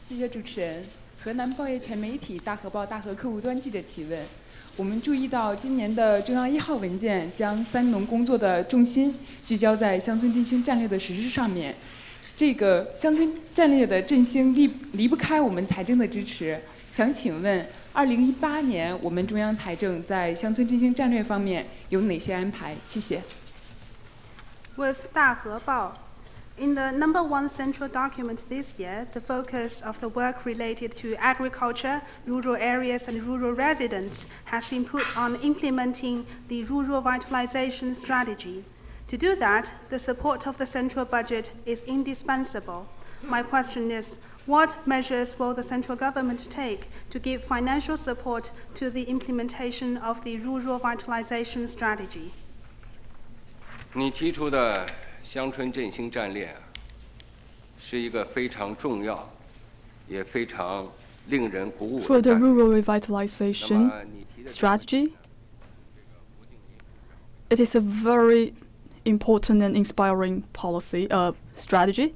谢谢主持人。河南报业全媒体大河报大河客户端记者提问：我们注意到今年的中央1号文件将三农工作的重心聚焦在乡村振兴战略的实施上面。这个乡村战略的振兴离不开我们财政的支持。想请问，2018年我们中央财政在乡村振兴战略方面有哪些安排？谢谢。With 大河报 In the number 1 central document this year, the focus of the work related to agriculture, rural areas and rural residents has been put on implementing the rural vitalization strategy. To do that, the support of the central budget is indispensable. My question is, what measures will the central government take to give financial support to the implementation of the rural vitalization strategy? 你提出的乡村振兴战略是一个非常重要，也非常令人鼓舞的。For the rural revitalization strategy, it is a very important and inspiring policy strategy.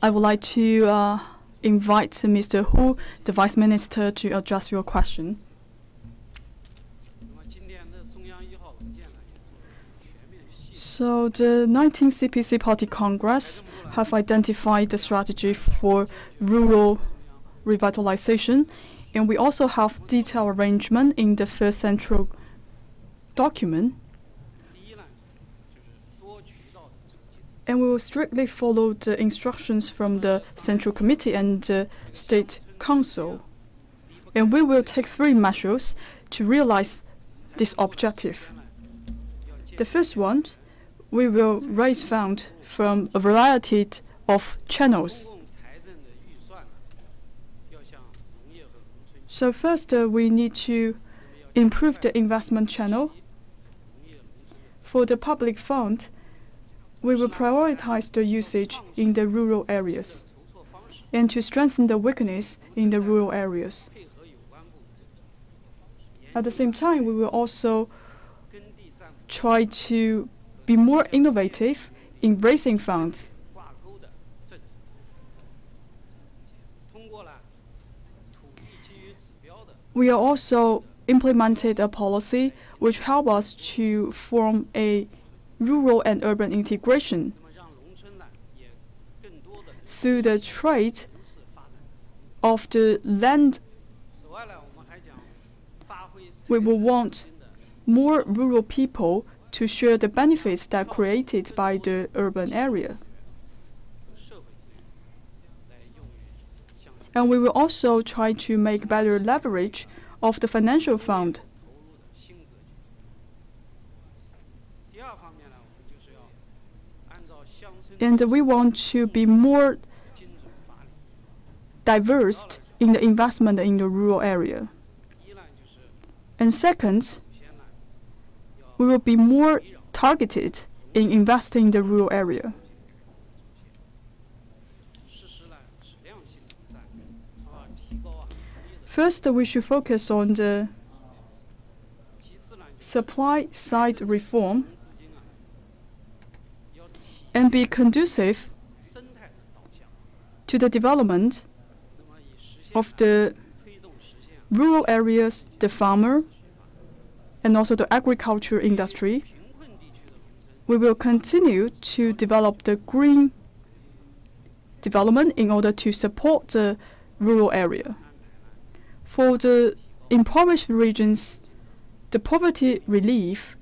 I would like to invite Mr. Hu, the Vice Minister, to address your question. So the 19th CPC Party Congress have identified the strategy for rural revitalization, and we also have detailed arrangement in the first central document. And we will strictly follow the instructions from the Central Committee and the State Council. And we will take 3 measures to realize this objective. The first one, we will raise funds from a variety of channels. So first, we need to improve the investment channel. For the public fund, we will prioritize the usage in the rural areas and to strengthen the weakness in the rural areas. At the same time, we will also try to be more innovative in raising funds. We are also implemented a policy which help us to form a rural and urban integration. Through the trade of the land, we will want more rural people to share the benefits that are created by the urban area. And we will also try to make better leverage of the financial fund. And we want to be more diverse in the investment in the rural area. And second, we will be more targeted in investing in the rural area. First, we should focus on the supply side reform and be conducive to the development of the rural areas, the farmer, and also the agriculture industry. We will continue to develop the green development in order to support the rural area. For the impoverished regions, the poverty relief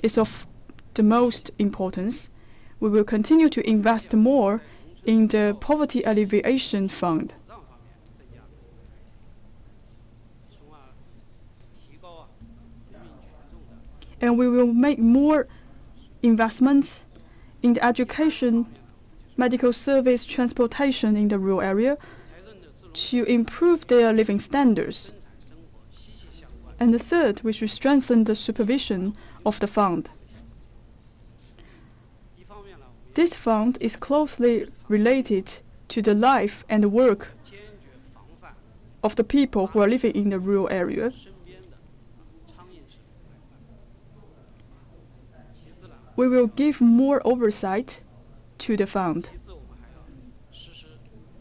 is of the most importance. We will continue to invest more in the Poverty Alleviation Fund. And we will make more investments in the education, medical service, transportation in the rural area to improve their living standards. And the third, we should strengthen the supervision of the fund. This fund is closely related to the life and work of the people who are living in the rural area. We will give more oversight to the fund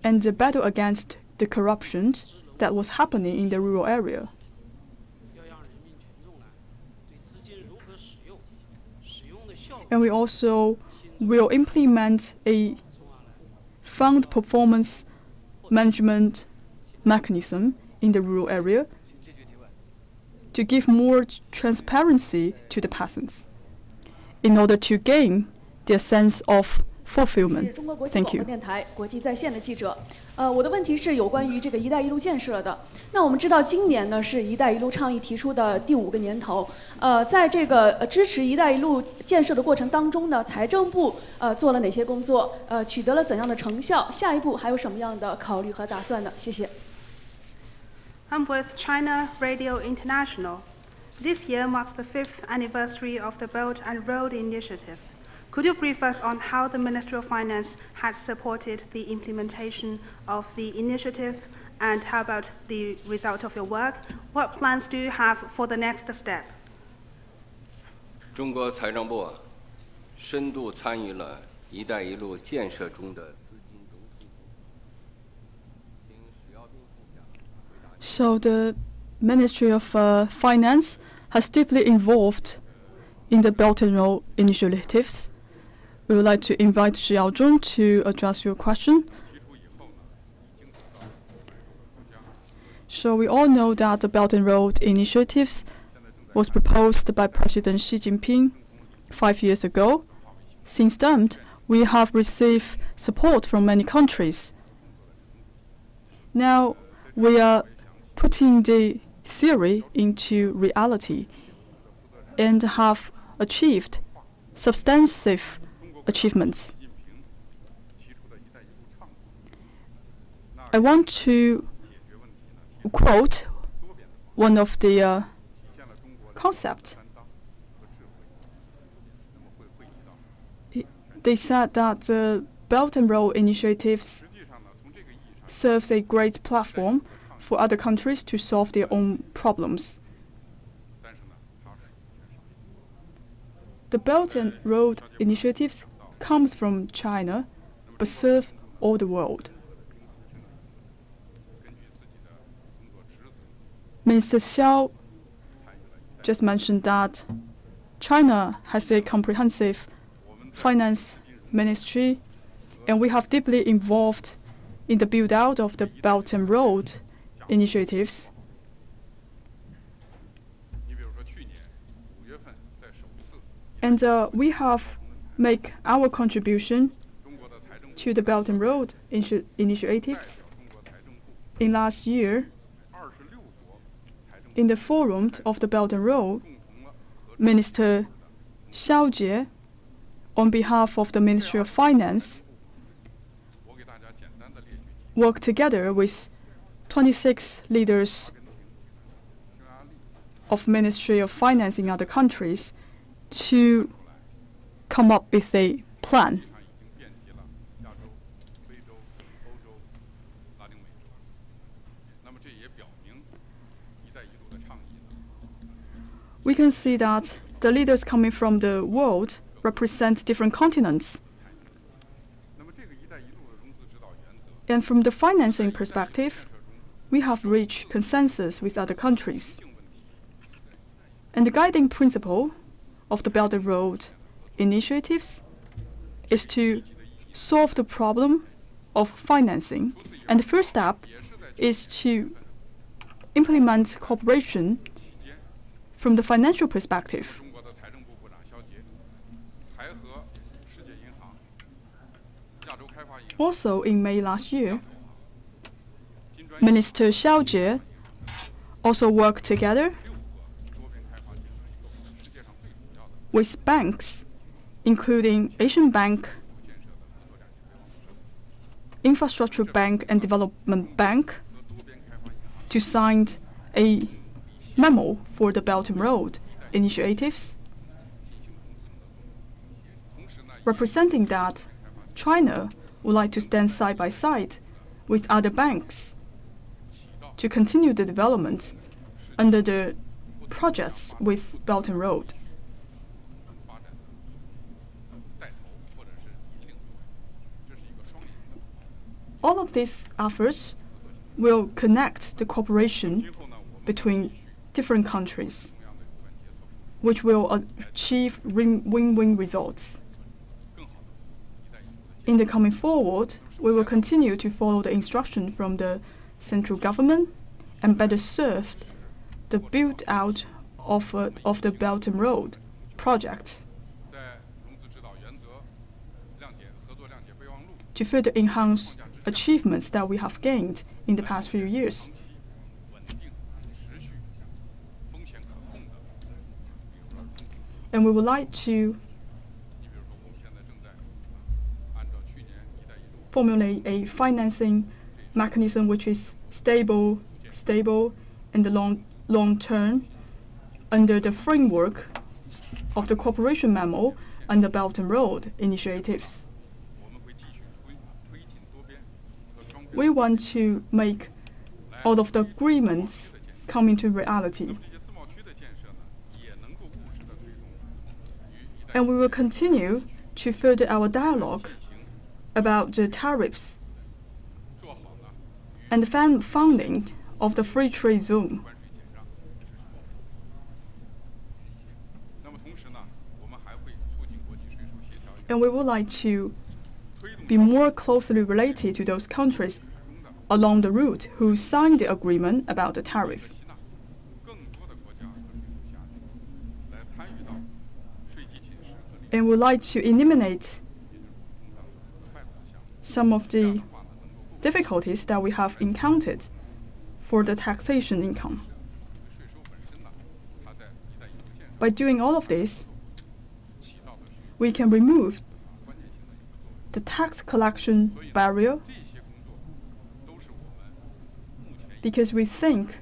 and the battle against the corruption that was happening in the rural area. And we also will implement a fund performance management mechanism in the rural area to give more transparency to the peasants in order to gain their sense of fulfillment. Thank you. 我的问题是有关于这个“一带一路”建设的。那我们知道，今年呢是“一带一路”倡议提出的第5个年头。在这个支持“一带一路”建设的过程当中呢，财政部做了哪些工作？取得了怎样的成效？下一步还有什么样的考虑和打算呢？谢谢。I'm with China Radio International. This year marks the 5th anniversary of the Belt and Road Initiative. Could you brief us on how the Ministry of Finance has supported the implementation of the initiative, and how about the result of your work? What plans do you have for the next step? 中国财政部深度参与了“一带一路”建设中的资金融出。请史耀斌副部长。So the Ministry of Finance has deeply involved in the Belt and Road initiatives. We would like to invite Xiao Jie to address your question. So we all know that the Belt and Road initiatives was proposed by President Xi Jinping 5 years ago. Since then, we have received support from many countries. Now, we are putting the theory into reality and have achieved substantive achievements. I want to quote one of the concepts. They said that the Belt and Road initiatives serves a great platform for other countries to solve their own problems. The Belt and Road initiatives comes from China, but serve all the world. Mr. Xiao just mentioned that China has a comprehensive finance ministry, and we have deeply involved in the build-out of the Belt and Road initiatives. And we have made our contribution to the Belt and Road initiatives. In last year, in the forum of the Belt and Road, Minister Xiao Jie, on behalf of the Ministry of Finance, worked together with 26 leaders of Ministry of Finance in other countries to come up with a plan. We can see that the leaders coming from the world represent different continents. And from the financing perspective, we have reached consensus with other countries. And the guiding principle of the Belt and Road initiatives is to solve the problem of financing. And the first step is to implement cooperation from the financial perspective. Also, in May last year, Minister Xiao Jie also worked together with banks, including Asian Bank, Infrastructure Bank and Development Bank, to sign a memo for the Belt and Road initiatives, representing that China would like to stand side by side with other banks to continue the development under the projects with Belt and Road. All of these efforts will connect the cooperation between different countries, which will achieve win-win results. In the coming forward, we will continue to follow the instruction from the central government and better serve the build-out of the Belt and Road project to further enhance achievements that we have gained in the past few years. And we would like to formulate a financing mechanism which is stable, and the long term under the framework of the cooperation memo and the Belt and Road initiatives. We want to make all of the agreements come into reality. And we will continue to further our dialogue about the tariffs and the founding of the free trade zone. And we would like to be more closely related to those countries along the route who signed the agreement about the tariff. And we'd like to eliminate some of the difficulties that we have encountered for the taxation income. By doing all of this, we can remove the tax collection barrier, because we think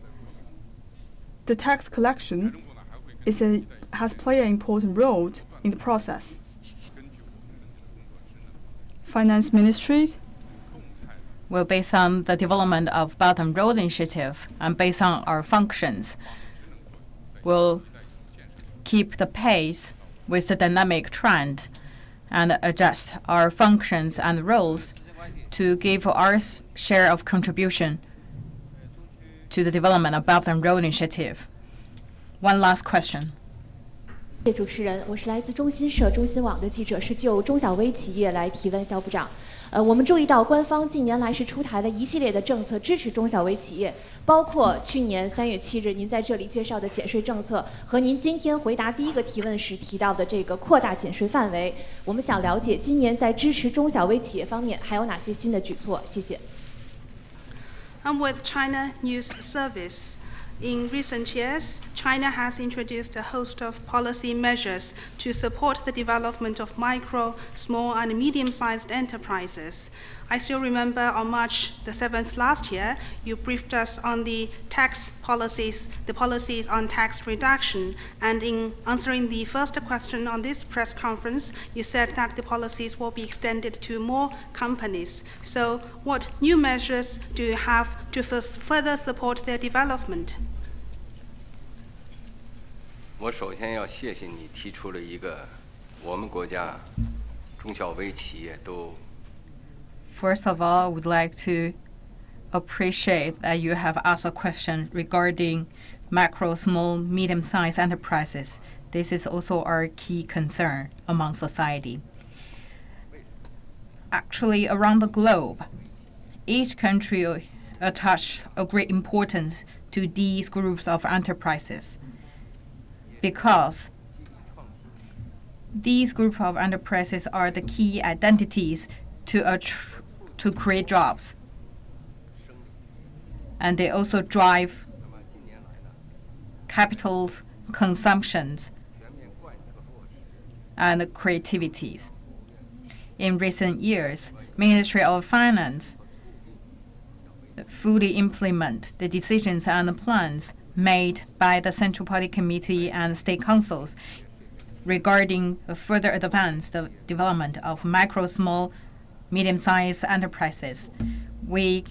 the tax collection has played an important role in the process. Finance Ministry will, based on the development of Belt and Road Initiative and based on our functions, will keep the pace with the dynamic trend and adjust our functions and roles to give our share of contribution to the development of Belt and Road Initiative. One last question. 谢谢主持人，我是来自中新社中新网的记者，是就中小微企业来提问肖部长。我们注意到官方近年来是出台了一系列的政策支持中小微企业，包括去年3月7日您在这里介绍的减税政策，和您今天回答第一个提问时提到的这个扩大减税范围。我们想了解今年在支持中小微企业方面还有哪些新的举措？谢谢。I'm with China News Service. In recent years, China has introduced a host of policy measures to support the development of micro, small, and medium-sized enterprises. I still remember on March the 7th last year, you briefed us on the tax policies, the policies on tax reduction, and in answering the first question on this press conference, you said that the policies will be extended to more companies. So what new measures do you have to further support their development? 我首先要谢谢你提出了一个我们国家中小微企业都 First of all, I would like to appreciate that you have asked a question regarding macro, small, medium-sized enterprises. This is also our key concern among society. Actually, around the globe, each country attached a great importance to these groups of enterprises because these group of enterprises are the key identities to create jobs. And they also drive capital's consumptions and creativities. In recent years, Ministry of Finance fully implement the decisions and the plans made by the Central Party Committee and State Councils regarding further advance the development of micro, small, medium-sized enterprises. We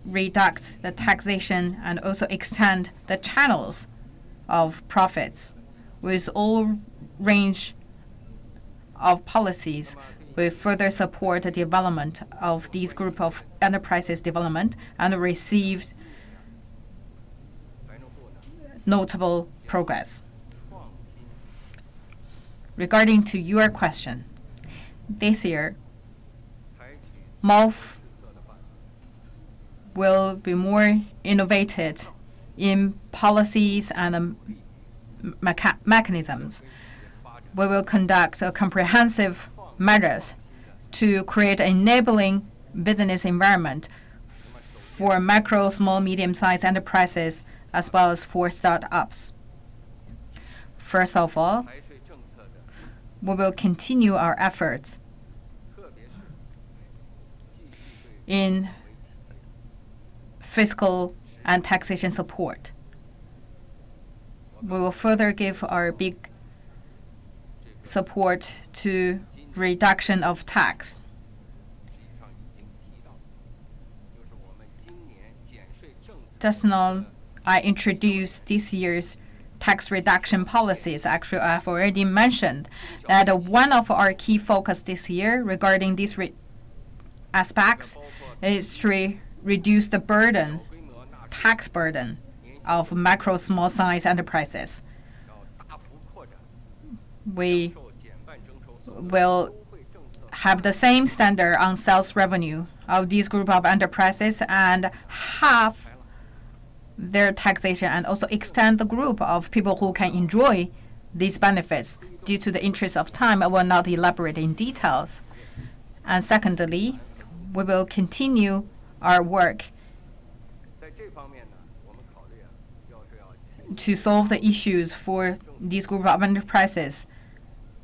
reduce the taxation and also extend the channels of profits with all range of policies. We further support the development of these group of enterprises development and received notable progress. Regarding to your question, this year, MOF will be more innovative in policies and mechanisms. We will conduct a comprehensive measures to create an enabling business environment for micro, small, medium-sized enterprises as well as for startups. First of all, we will continue our efforts in fiscal and taxation support. We will further give our big support to reduction of tax. Just now, I introduced this year's tax reduction policies. Actually, I've already mentioned that one of our key focus this year regarding these aspects is to reduce the burden, tax burden of micro, small size enterprises. We will have the same standard on sales revenue of these group of enterprises and half their taxation and also extend the group of people who can enjoy these benefits. Due to the interest of time, I will not elaborate in details. And secondly, we will continue our work to solve the issues for these group of enterprises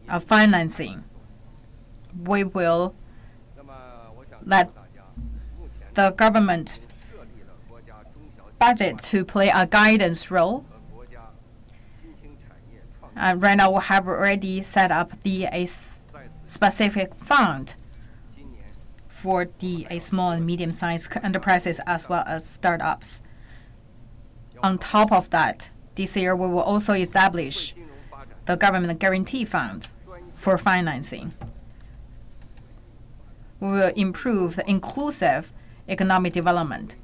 of financing. We will let the government budget to play a guidance role. And right now we have already set up a specific fund for the small and medium-sized enterprises as well as startups. On top of that, this year we will also establish the government guarantee fund for financing. We will improve the inclusive economic development,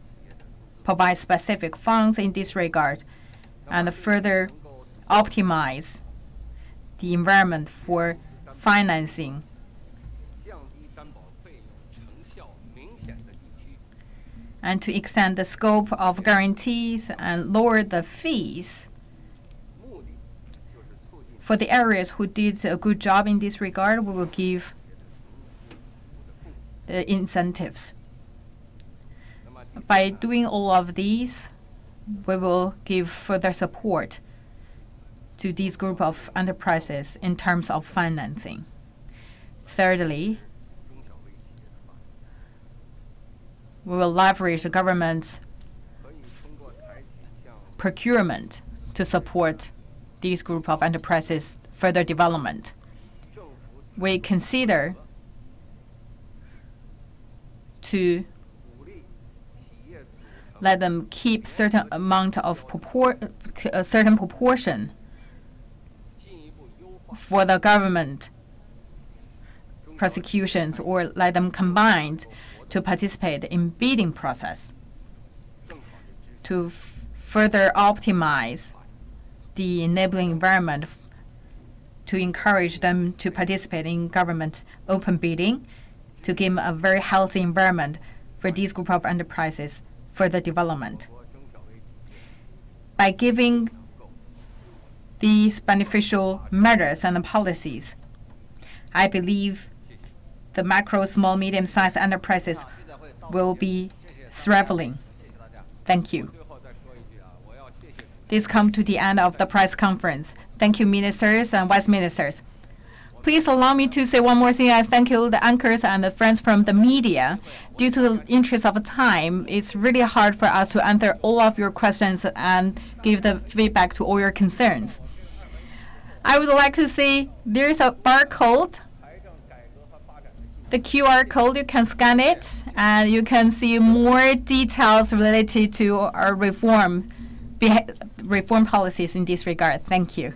provide specific funds in this regard, and further optimize the environment for financing. And to extend the scope of guarantees and lower the fees for the areas who did a good job in this regard, we will give the incentives. By doing all of these, we will give further support to these group of enterprises in terms of financing. Thirdly, we will leverage the government's procurement to support these group of enterprises' further development. We consider to let them keep certain amount of a certain proportion for the government prosecutions, or let them combined to participate in bidding process to further optimize the enabling environment to encourage them to participate in government open bidding, to give a very healthy environment for these group of enterprises further development. By giving these beneficial measures and policies, I believe the macro, small, medium-sized enterprises will be thriving. Thank you. This comes to the end of the press conference. Thank you, ministers and vice ministers. Please allow me to say one more thing. I thank you, the anchors and the friends from the media. Due to the interest of time, it's really hard for us to answer all of your questions and give the feedback to all your concerns. I would like to say there's a barcode, the QR code. You can scan it, and you can see more details related to our reform policies in this regard. Thank you.